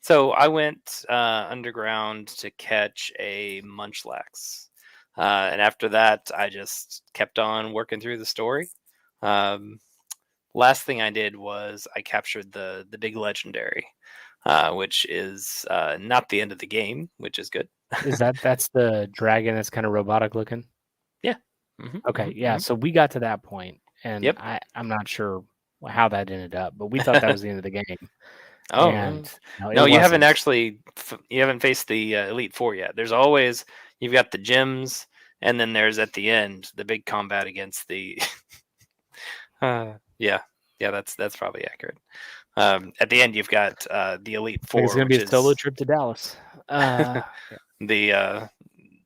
So I went underground to catch a Munchlax, and after that, I just kept on working through the story. Um, last thing I did was I captured the big legendary, which is not the end of the game, which is good. That's the dragon that's kind of robotic looking? Yeah. Hmm, Okay, hmm, yeah. hmm. So we got to that point, and Yep. I'm not sure how that ended up, but we thought that was the end of the game, Oh and no, it no, you haven't wasn't. actually. You haven't faced the Elite Four yet. There's always you've got the gyms, and then there's at the end the big combat against the. Yeah, yeah, that's probably accurate. At the end, you've got the Elite Like it's Four, gonna be which a solo is trip to Dallas. Uh, the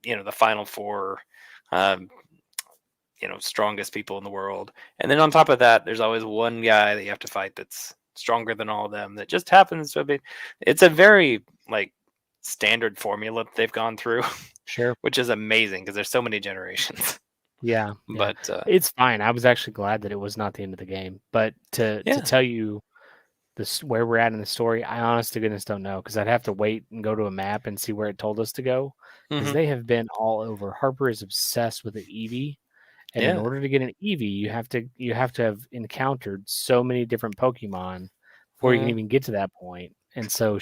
the final four, um, strongest people in the world. And then on top of that, there's always one guy that you have to fight that's stronger than all of them. That just happens to be. It's a very like standard formula that they've gone through, sure. which is amazing because there's so many generations. Yeah, yeah. But It's fine. I was actually glad that it was not the end of the game. But to yeah. tell you this where we're at in the story, I honest to goodness don't know because I'd have to wait and go to a map and see where it told us to go because Hmm. they have been all over. Harper is obsessed with the Eevee, and in Yeah. order to get an Eevee, you have to have encountered so many different Pokemon before you can Uh, even get to that point. And so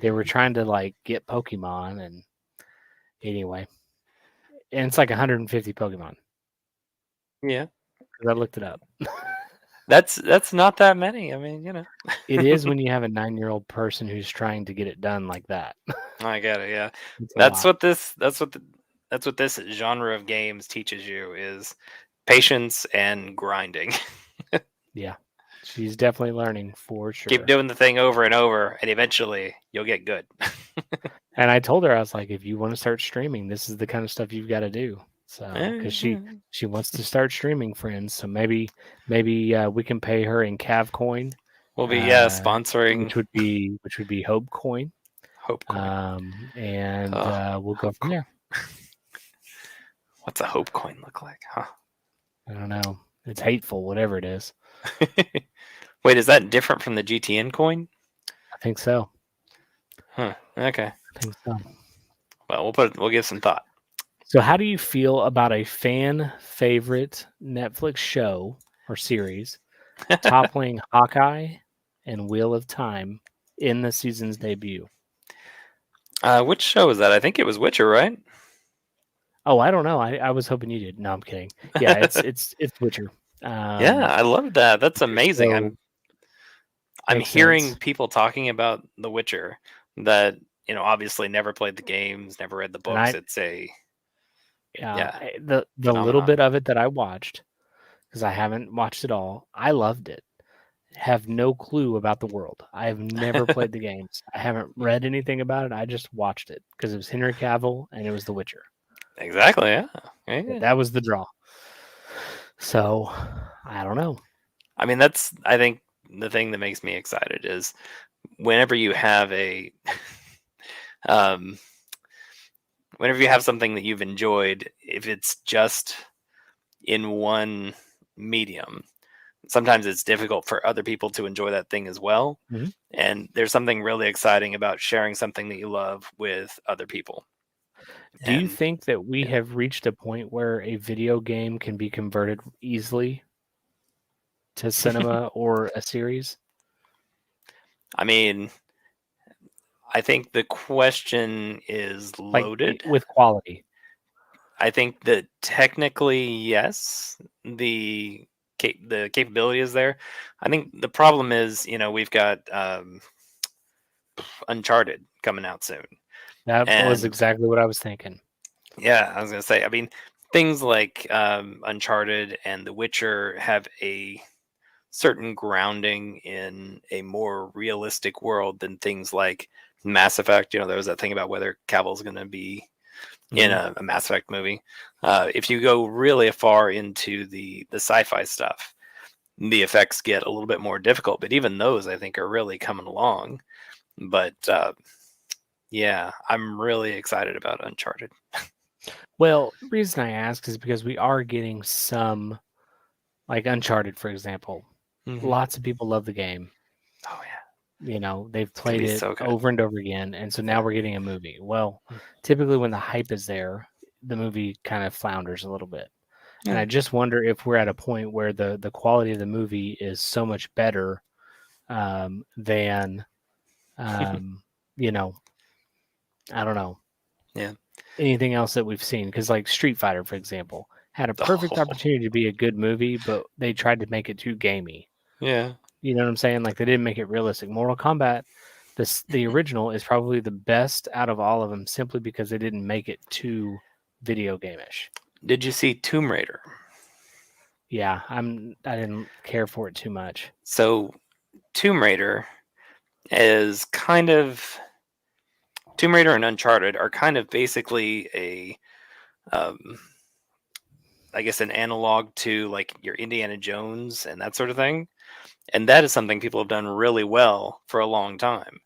they were trying to like get Pokemon, and anyway, and it's like 150 Pokemon yeah. because I looked it up. That's not that many. I mean, It is when you have a 9-year-old person who's trying to get it done like that. I get it. Yeah, It's a that's lot. what this. That's what this genre of games teaches you is patience and grinding. Yeah. She's definitely learning for Keep sure. doing the thing over and over, and eventually you'll get good. And I told her, I was like, if you want to start streaming, this is the kind of stuff you've got to do. So, because she wants to start streaming, friends. So maybe we can pay her in Cav coin, We'll be sponsoring which would be Hope coin, Hope Coin. and Oh, we'll go Hope from Coin. there. What's a Hope Coin look like? Huh? I don't know. It's hateful, whatever it is. Wait, is that different from the GTN coin? I think so. Huh. Okay. I think so. Well, we'll give some thought. So, how do you feel about a fan favorite Netflix show or series toppling Hawkeye and Wheel of Time in the season's debut? Which show is that? I think it was Witcher, right? Oh, I don't know. I was hoping you did. No, I'm kidding. Yeah, it's Witcher. Yeah, I love that. That's amazing. So I'm makes hearing sense. people talking about The Witcher that obviously never played the games, never read the And books. It's a yeah the little phenomenon. bit of it that I watched, because I haven't watched it all, I loved it. Have no clue about the world. I have never played the games. I haven't read anything about it. I just watched it because it was Henry Cavill and it was The Witcher. Exactly. Yeah. That was the draw. So I don't know. I mean, I think the thing that makes me excited is whenever you have um, whenever you have something that you've enjoyed, if it's just in one medium, sometimes it's difficult for other people to enjoy that thing as well. Mhm. And there's something really exciting about sharing something that you love with other people. Do you And think that we yeah, have reached a point where a video game can be converted easily to cinema or a series? I mean, I think the question is Like loaded. with quality? I think that technically, yes, the capability is there. I think the problem is, we've got Uncharted coming out soon, That was and exactly what I was thinking. yeah, I was gonna say. I mean, things like Uncharted and The Witcher have a certain grounding in a more realistic world than things like Mass Effect. There was that thing about whether Cavill's going to be in a Mass Effect movie. If you go really far into the sci-fi stuff, the effects get a little bit more difficult, but even those I think are really coming along. But yeah, I'm really excited about Uncharted. Well, the reason I ask is because we are getting some, like Uncharted, for example. Lots of people love the game. Oh yeah, They've it's gonna played be it so good. over and over again, and so now we're getting a movie. Well, typically when the hype is there, the movie kind of flounders a little bit. And Yeah. I just wonder if we're at a point where the quality of the movie is so much better than, I don't know, Yeah. anything else that we've seen. Because like Street Fighter, for example, had a perfect Oh, opportunity to be a good movie, but they tried to make it too gamey. yeah. You know what I'm saying? Like they didn't make it realistic. Mortal Kombat, the original is probably the best out of all of them, simply because they didn't make it too video game-ish. Did you see Tomb Raider? Yeah, I didn't care for it too much. So Tomb Raider is kind of Tomb Raider and Uncharted are kind of basically a I guess an analog to like your Indiana Jones and that sort of thing. And that is something people have done really well for a long time.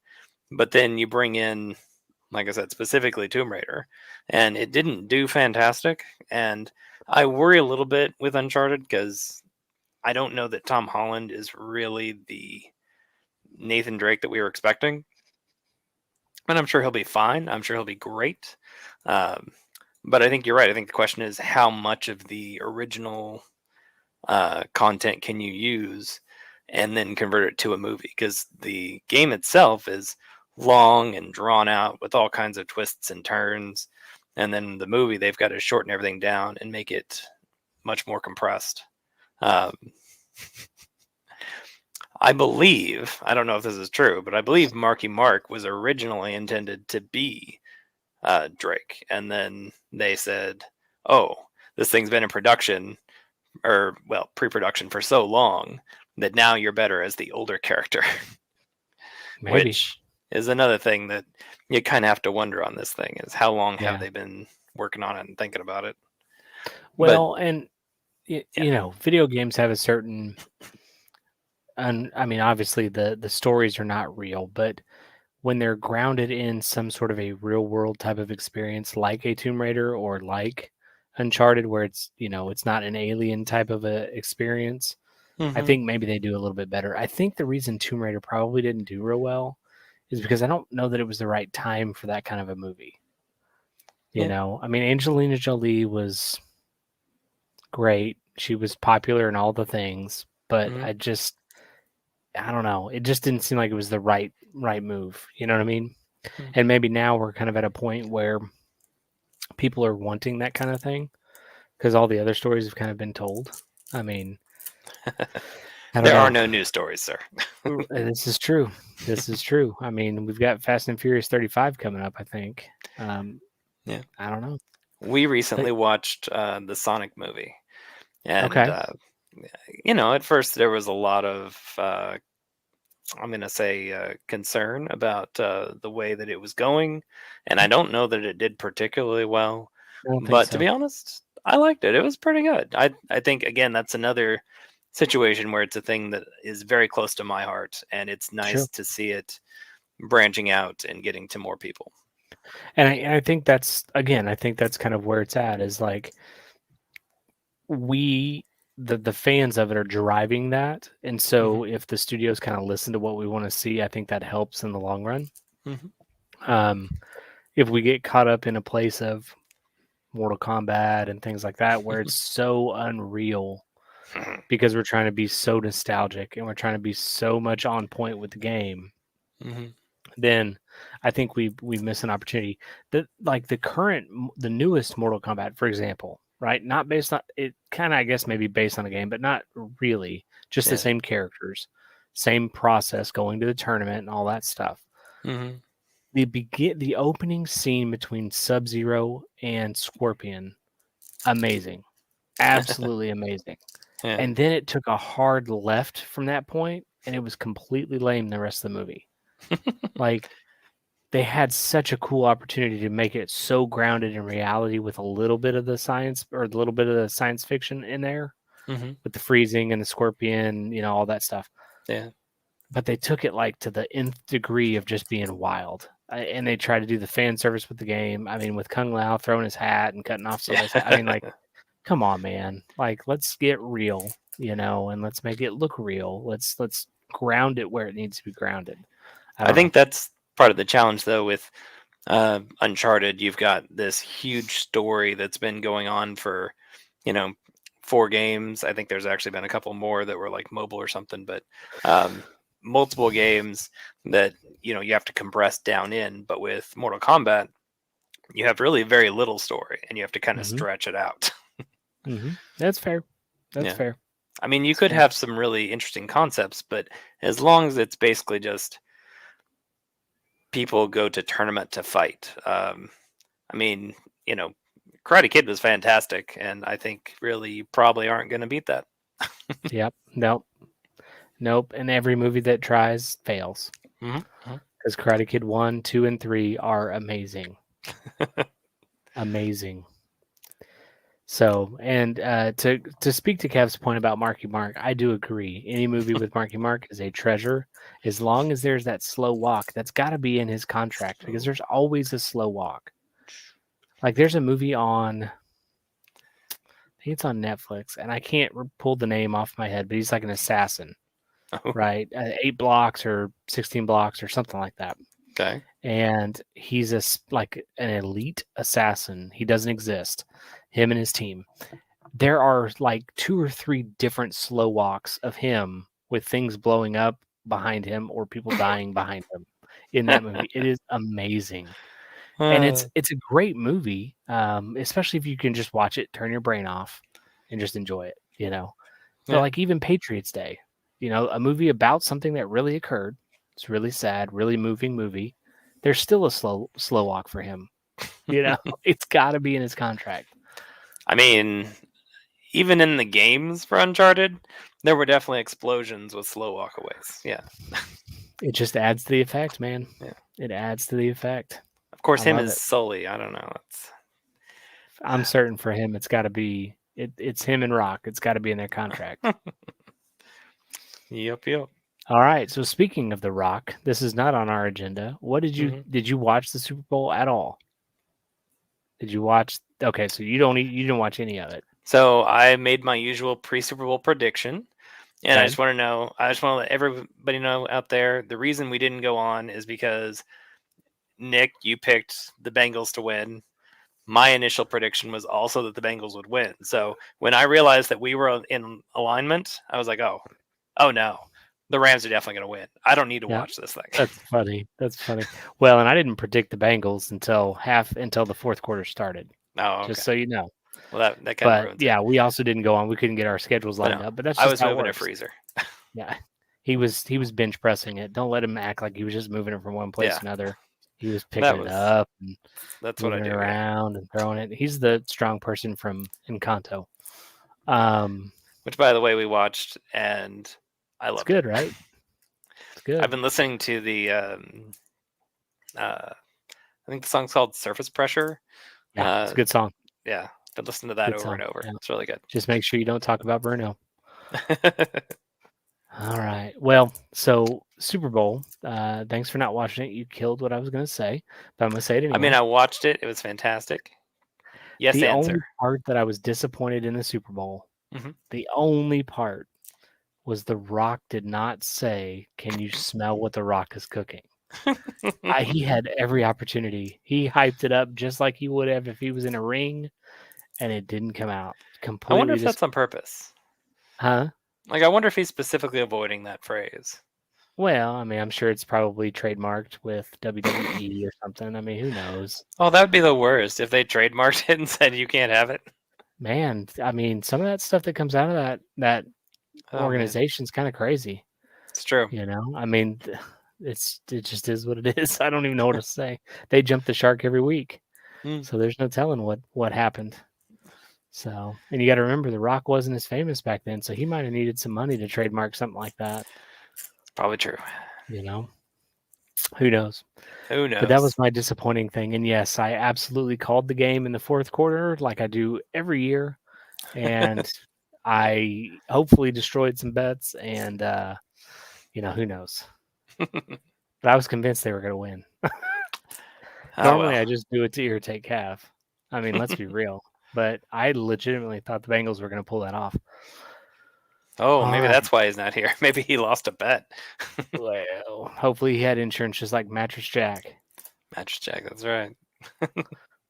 But then you bring in, like I said, specifically Tomb Raider, and it didn't do fantastic. And I worry a little bit with Uncharted because I don't know that Tom Holland is really the Nathan Drake that we were expecting. And I'm sure he'll be fine. I'm sure he'll be great. But I think you're right. I think the question is how much of the original content can you use and then convert it to a movie? Because the game itself is long and drawn out with all kinds of twists and turns. And then the movie, they've got to shorten everything down and make it much more compressed. I believe, I don't know if this is true, but I believe Marky Mark was originally intended to be Drake. And then they said, oh, this thing's been in production, or, well, pre-production for so long that now you're better as the older character. Maybe. Which is another thing that you kind of have to wonder on this thing is how long have they been working on it and thinking about it? Well, and video games have a certain, and I mean, obviously the stories are not real, but when they're grounded in some sort of a real world type of experience, like a Tomb Raider or like Uncharted, where it's it's not an alien type of a experience, I think maybe they do a little bit better. I think the reason Tomb Raider probably didn't do real well is because I don't know that it was the right time for that kind of a movie. I mean, Angelina Jolie was great. She was popular in all the things, but I don't know. It just didn't seem like it was the right move. You know what I mean? And maybe now we're kind of at a point where people are wanting that kind of thing because all the other stories have kind of been told. I mean, there are no new stories, sir. This is true. This is true. I mean, we've got Fast and Furious 35 coming up, I think. Yeah. I don't know. We recently watched the Sonic movie. And, Okay. At first there was a lot of, I'm going to say, concern about the way that it was going. And I don't know that it did particularly well. I don't think But so. to be honest, I liked it. It was pretty good. I think, again, that's another situation where it's a thing that is very close to my heart. And it's nice to see it branching out and getting to more people. And I think that's, again, I think that's kind of where it's at, is like the fans of it are driving that. And so if the studios kind of listen to what we want to see, I think that helps in the long run. If we get caught up in a place of Mortal Kombat and things like that, where it's so unreal because we're trying to be so nostalgic and we're trying to be so much on point with the game, then I think we miss an opportunity. The newest Mortal Kombat, for example, right? Not based on it, kind of, I guess maybe based on a game, but not really. Just the same characters, same process, going to the tournament and all that stuff. The opening scene between Sub-Zero and Scorpion, amazing, absolutely amazing. Yeah. And then it took a hard left from that point, and it was completely lame the rest of the movie. Like, they had such a cool opportunity to make it so grounded in reality with a little bit of the science or a little bit of the science fiction in there Hmm. with the freezing and the scorpion, all that stuff. Yeah. But they took it like to the nth degree of just being wild. And they tried to do the fan service with the game. I mean, with Kung Lao throwing his hat and cutting off somebody's head. I mean, like, come on, man. Like, let's get real, and let's make it look real. Let's ground it where it needs to be grounded. I think that's part of the challenge, though, with Uncharted. You've got this huge story that's been going on for, 4 games. I think there's actually been a couple more that were like mobile or something, but multiple games that you have to compress down in. But with Mortal Kombat, you have really very little story, and you have to kind of stretch it out. That's fair. That's fair. I mean, you could have some really interesting concepts, but as long as it's basically just people go to tournament to fight. I mean, Karate Kid was fantastic, and I think really you probably aren't going to beat that. Yep. Nope. And every movie that tries fails. Because Karate Kid 1, 2, and 3 are amazing. Amazing. So, and to speak to Kev's point about Marky Mark, I do agree. Any movie with Marky Mark is a treasure, as long as there's that slow walk. That's got to be in his contract, because there's always a slow walk. Like, there's a movie on, I think it's on Netflix, and I can't pull the name off my head, but he's like an assassin, right? 8 blocks or 16 blocks or something like that. Okay. And he's like an elite assassin. He doesn't exist. Him and his team. There are like 2 or 3 different slow walks of him with things blowing up behind him or people dying behind him in that movie. It is amazing. And it's a great movie, especially if you can just watch it, turn your brain off, and just enjoy it, But like even Patriots Day, a movie about something that really occurred. It's really sad, really moving movie. There's still a slow walk for him. It's got to be in his contract. I mean, even in the games for Uncharted, there were definitely explosions with slow walkaways. Yeah. It just adds to the effect, man. Yeah. It adds to the effect. Of course, him is Sully. I don't know. I'm certain for him, it's got to be. It's him and Rock. It's got to be in their contract. Yep. All right. So speaking of The Rock, this is not on our agenda. What did you watch the Super Bowl at all? Did you watch? Okay, so you didn't watch any of it. So I made my usual pre-Super Bowl prediction, and I just want to let everybody know out there, the reason we didn't go on is because Nick, you picked the Bengals to win. My initial prediction was also that the Bengals would win. So when I realized that we were in alignment, I was like, oh no, the Rams are definitely going to win. I don't need to watch this thing. That's funny. Well, and I didn't predict the Bengals until the fourth quarter started. Oh, okay. Just so you know. Well, that kind of ruins it. We also didn't go on. We couldn't get our schedules lined up. But that's just I was moving a freezer. Yeah, he was bench pressing it. Don't let him act like he was just moving it from one place to another. He was picking it up and that's what I do around and throwing it. He's the strong person from Encanto. Which, by the way, we watched and I love it. It's good, right? It's good. I've been listening to the I think the song's called Surface Pressure. Yeah, it's a good song. Yeah, been listening to that over and over. Yeah. It's really good. Just make sure you don't talk about Bruno. All right. Well, so Super Bowl. Thanks for not watching it. You killed what I was going to say, but I'm going to say it anyway. I mean, I watched it. It was fantastic. Yes, the answer. only part that I was disappointed in the Super Bowl, the only part was The Rock did not say, "Can you smell what The Rock is cooking?" He had every opportunity. He hyped it up just like he would have if he was in a ring, and it didn't come out. Completely. I wonder if that's on purpose. Huh? Like, I wonder if he's specifically avoiding that phrase. Well, I mean, I'm sure it's probably trademarked with WWE or something. I mean, who knows? Oh, that would be the worst if they trademarked it and said you can't have it. Man, I mean, some of that stuff that comes out of that organization's kind of crazy. It's true. I mean, it just is what it is. I don't even know what to say. They jump the shark every week, so there's no telling what happened. So, and you got to remember, The Rock wasn't as famous back then, so he might have needed some money to trademark something like that. Probably true. You know, who knows? Who But that was knows? my disappointing thing. And yes, I absolutely called the game in the fourth quarter, like I do every year, and I hopefully destroyed some bets. And who knows? But I was convinced they were going to win. Oh Normally, I well. just do it to irritate Cav. I mean, let's be real. But I legitimately thought the Bengals were going to pull that off. Oh, All maybe right. that's why he's not here. Maybe he lost a bet. Well, hopefully he had insurance just like Mattress Jack. Match check. That's right.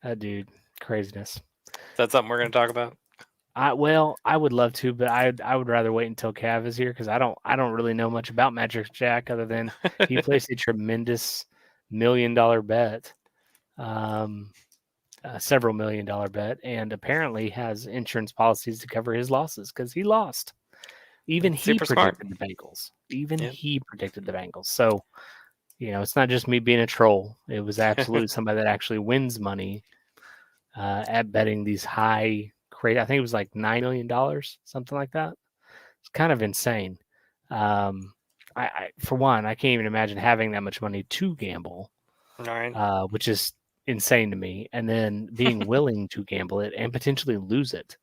That dude, craziness. Is that something we're going to talk about? I would love to, but I would rather wait until Cav is here because I don't really know much about Mattress Jack other than he placed a tremendous $1 million bet, several $1 million bet, and apparently has insurance policies to cover his losses because he lost. Even That's he super smart. predicted the Bengals. Even Yep. he predicted the Bengals. So it's not just me being a troll. It was absolutely somebody that actually wins money at betting these high I think it was like $9 million, something like that. It's kind of insane. For one, I can't even imagine having that much money to gamble, All right. which is insane to me. And then being willing to gamble it and potentially lose it,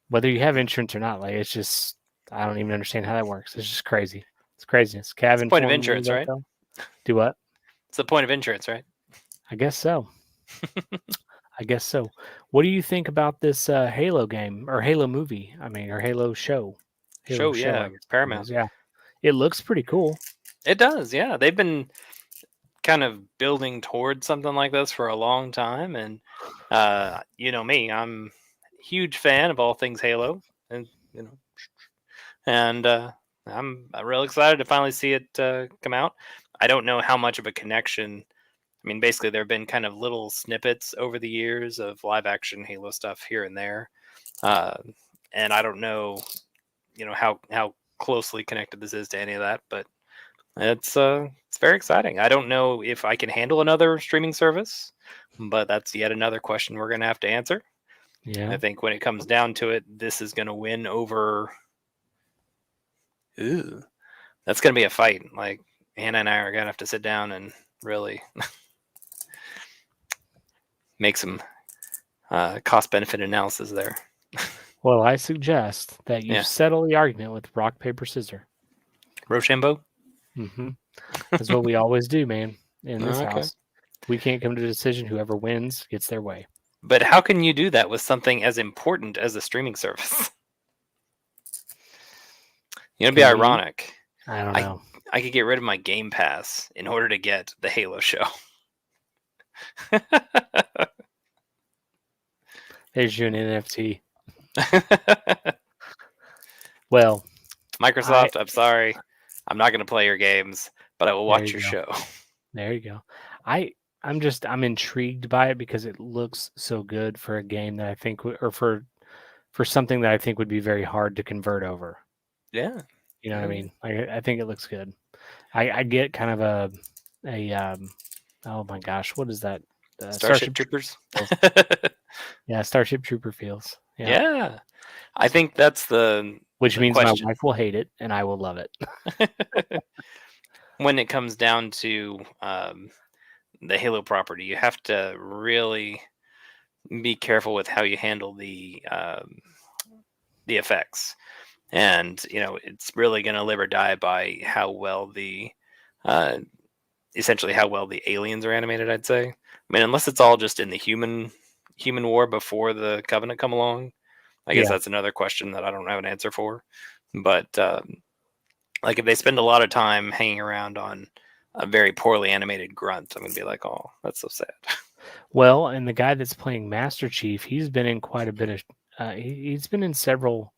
whether you have insurance or not. Like it's just, I don't even understand how that works. It's just crazy. It's craziness. It's Cav the point of informed me insurance, that right? though. Do what? It's the point of insurance, right? I guess so. I guess so. What do you think about this Halo game or Halo movie? I mean, or Halo show? Halo show, I Yeah. guess it Paramount. is. Yeah, it looks pretty cool. It does. Yeah. They've been kind of building towards something like this for a long time. And you know me, I'm a huge fan of all things Halo. And, I'm real excited to finally see it come out. I don't know how much of a connection. I mean, basically, there have been kind of little snippets over the years of live action Halo stuff here and there, uh, and I don't know, how closely connected this is to any of that, but it's very exciting. I don't know if I can handle another streaming service, but that's yet another question we're going to have to answer. Yeah. I think when it comes down to it, this is going to win over. Ooh, that's going to be a fight. Like Hannah and I are going to have to sit down and really make some cost benefit analysis there. Well, I suggest that you Yeah. settle the argument with rock, paper, scissors. Rochambeau? Mm-hmm. That's what we always do, man, in this Okay. house. We can't come to a decision. Whoever wins gets their way. But how can you do that with something as important as a streaming service? It'd be Can we? ironic. I don't know. I could get rid of my Game Pass in order to get the Halo show. There's you an NFT. Well, Microsoft, I'm sorry. I'm not going to play your games, but I will watch your show. There you go. I'm intrigued by it because it looks so good for a game that I think or for something that I think would be very hard to convert over. Yeah. You know what I mean? I think it looks good. I get kind of a oh my gosh, what is that? Starship Troopers. Yeah, Starship Trooper feels. Yeah. I think that's which means question. My wife will hate it and I will love it. When it comes down to the Halo property, you have to really be careful with how you handle the effects, and it's really going to live or die by how well essentially how well the aliens are animated. I'd say. I mean, unless it's all just in the human war before the Covenant come along, I guess that's another question that I don't have an answer for. But like if they spend a lot of time hanging around on a very poorly animated grunt, I'm gonna be like, oh, that's so sad. Well, and the guy that's playing Master Chief, he's been in quite a bit of. He's been in several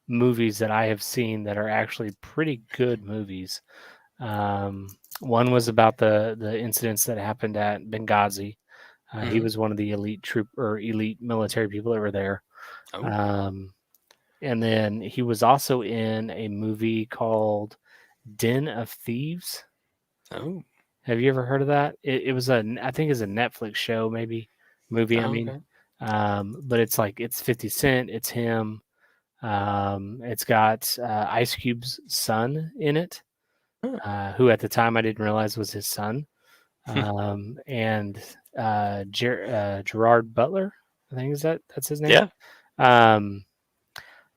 movies that I have seen that are actually pretty good movies. One was about the incidents that happened at Benghazi. He was one of the elite military people that were there. Oh. And then he was also in a movie called Den of Thieves. Oh. Have you ever heard of that? It was I think it's a Netflix show, maybe movie. I mean, But it's like it's 50 Cent, it's him. It's got Ice Cube's son in it, who at the time I didn't realize was his son, and Gerard Butler, I think that's his name. Yeah.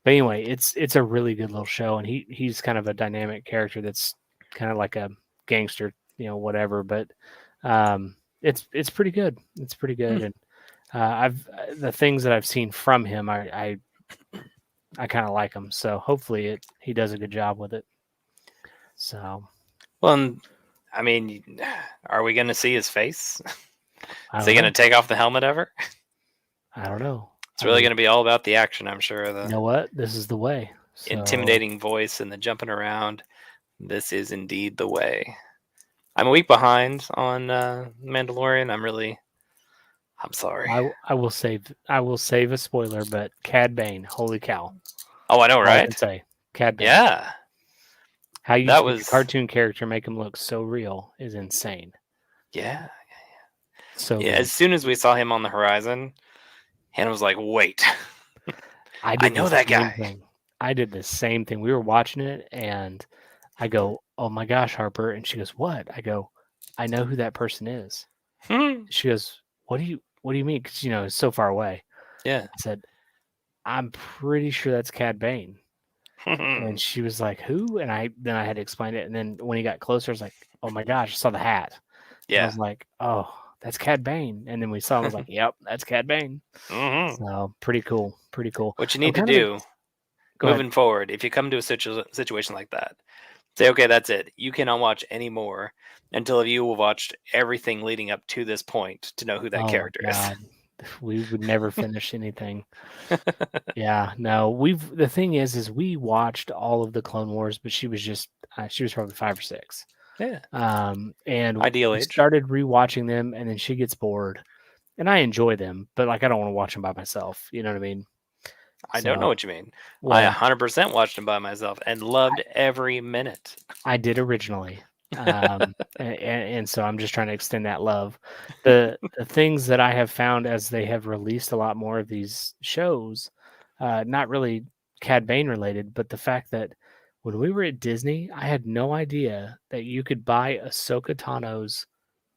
But anyway, it's a really good little show, and he's kind of a dynamic character that's kind of like a gangster, whatever. But it's pretty good. It's pretty good, and the things that I've seen from him, I kind of like him. So hopefully he does a good job with it. So, Well, I mean, are we going to see his face? Is he know. going to take off the helmet ever? I don't know. It's really going to be all about the action, I'm sure. You know what? This is the way. So, intimidating voice and the jumping around. This is indeed the way. I'm a week behind on Mandalorian. I'm sorry. I will save a spoiler, but Cad Bane, holy cow! Oh, I know, All I right? can say Cad Bane. Yeah. How you That take was a cartoon character, make him look so real is insane. Yeah. So Yeah. good. As soon as we saw him on the horizon, Hannah was like, "Wait, I know the that same guy." thing. I did the same thing. We were watching it, and I go, "Oh my gosh, Harper!" And she goes, "What?" I go, "I know who that person is." She goes, "What do you mean?" Because it's so far away. Yeah. I said, "I'm pretty sure that's Cad Bane." And she was like, "Who?" And I had to explain it. And then when he got closer, I was like, "Oh my gosh!" I saw the hat. And I Yeah. was like, "Oh, that's Cad Bane." And then we saw him. I was like, "Yep, that's Cad Bane." So pretty cool. Pretty cool. What you I'm need to kind of do Go ahead. moving forward, if you come to a situation like that, say, "Okay, that's it. You cannot watch any more until you have watched everything leading up to this point to know who that Oh my character is." God. We would never finish anything. Yeah, no. The thing is we watched all of the Clone Wars, but she was probably 5 or 6. Yeah. And Ideal we age. started rewatching them, and then she gets bored, and I enjoy them, but like I don't want to watch them by myself. You know what I mean? I don't know what you mean. Well, I 100% watched them by myself and loved every minute. I did originally. And so I'm just trying to extend that love. The things that I have found as they have released a lot more of these shows, not really Cad Bane related, but the fact that when we were at Disney, I had no idea that you could buy Ahsoka Tano's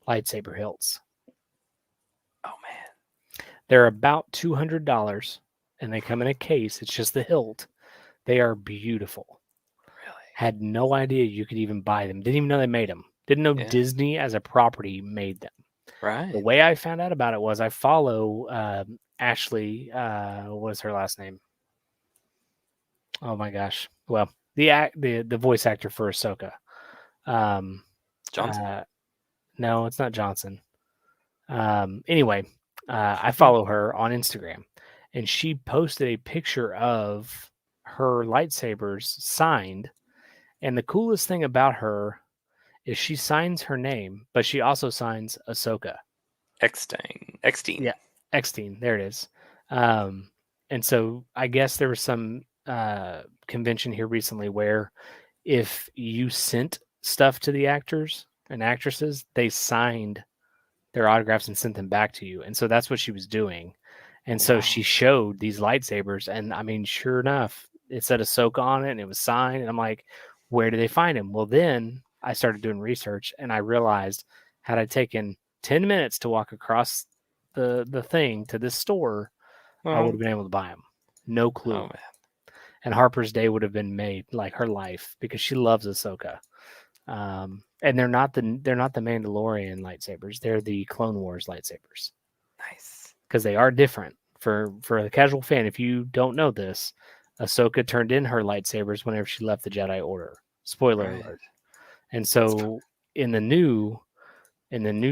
lightsaber hilts. Oh man, They're about $200, and they come in a case. It's just the hilt. They are beautiful. really? Had no idea you could even buy them. Didn't even know they made them. Didn't know Yeah. Disney as a property made them. Right. The way I found out about it was I follow Ashley. What was her last name? Oh my gosh! Well, the voice actor for Ahsoka. Johnson. No, it's not Johnson. Anyway, I follow her on Instagram, and she posted a picture of her lightsabers signed. And the coolest thing about her is she signs her name, but she also signs Ahsoka. Eckstein. Yeah, Eckstein. There it is. And so I guess there was some convention here recently where if you sent stuff to the actors and actresses, they signed their autographs and sent them back to you. And so that's what she was doing. And so she showed these lightsabers, and I mean, sure enough, it said Ahsoka on it, and it was signed. And I'm like, where do they find him? Well, then I started doing research, and I realized had I taken 10 minutes to walk across the thing to this store, I would have been able to buy them. No clue. Oh man. And Harper's day would have been made, like her life, because she loves Ahsoka. And they're not the Mandalorian lightsabers; they're the Clone Wars lightsabers. Nice. Because they are different. For the casual fan, if you don't know this, Ahsoka turned in her lightsabers whenever she left the Jedi Order. Spoiler alert. And so in the new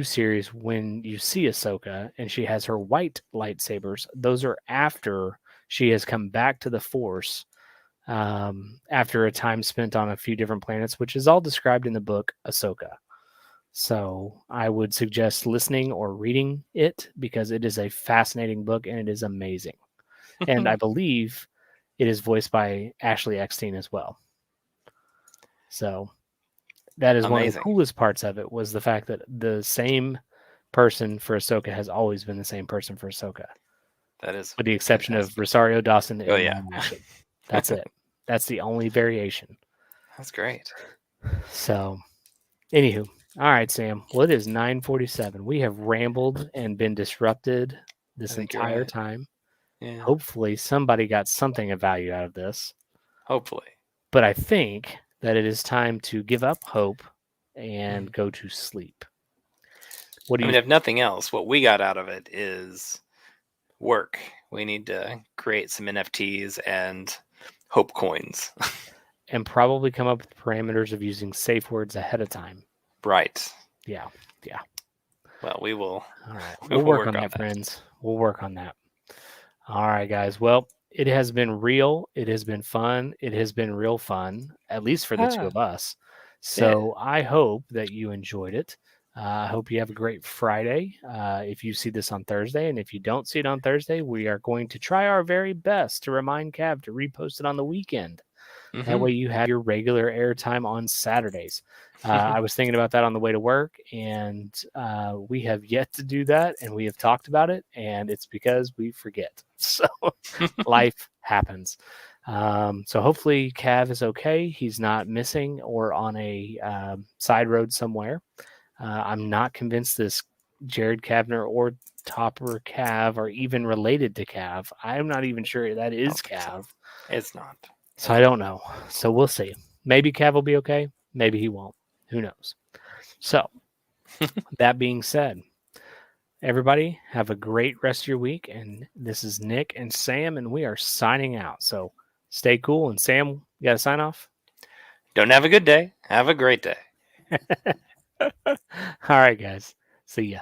series, when you see Ahsoka and she has her white lightsabers, those are after she has come back to the Force after a time spent on a few different planets, which is all described in the book Ahsoka. So I would suggest listening or reading it because it is a fascinating book and it is amazing. And I believe it is voiced by Ashley Eckstein as well. So that is one of the coolest parts of it, was the fact that the same person for Ahsoka has always been the same person for Ahsoka. That is with the exception fantastic. of Rosario Dawson and Oh, yeah. Mom Ashton. That's it. That's the only variation. That's great. So, anywho, all right, Sam. Well, it is 9:47. We have rambled and been disrupted this I think you're entire right. time. Yeah. Hopefully, somebody got something of value out of this. Hopefully. But I think that it is time to give up hope and go to sleep. What do I you? mean, if nothing else, what we got out of it is work. We need to create some NFTs and hope coins. And probably come up with parameters of using safe words ahead of time. Right. Yeah. Well, we will. All right. We We'll will work on that, that. friends. We'll work on that. All right, guys. Well, it has been real. It has been fun. It has been real fun, at least for the two of us. So I hope that you enjoyed it. I hope you have a great Friday. If you see this on Thursday, and if you don't see it on Thursday, we are going to try our very best to remind Cav to repost it on the weekend. That way you have your regular airtime on Saturdays. I was thinking about that on the way to work, and we have yet to do that, and we have talked about it, and it's because we forget. So life happens. So hopefully Cav is okay. He's not missing or on a side road somewhere. I'm not convinced this Jared Kavner or Topper Cav are even related to Cav. I'm not even sure that is Cav. So. It's not. So I don't know. So we'll see. Maybe Cav will be okay. Maybe he won't. Who knows? So that being said, everybody have a great rest of your week. And this is Nick and Sam, and we are signing out. So stay cool. And Sam, you got to sign off? Don't have a good day. Have a great day. All right, guys. See ya.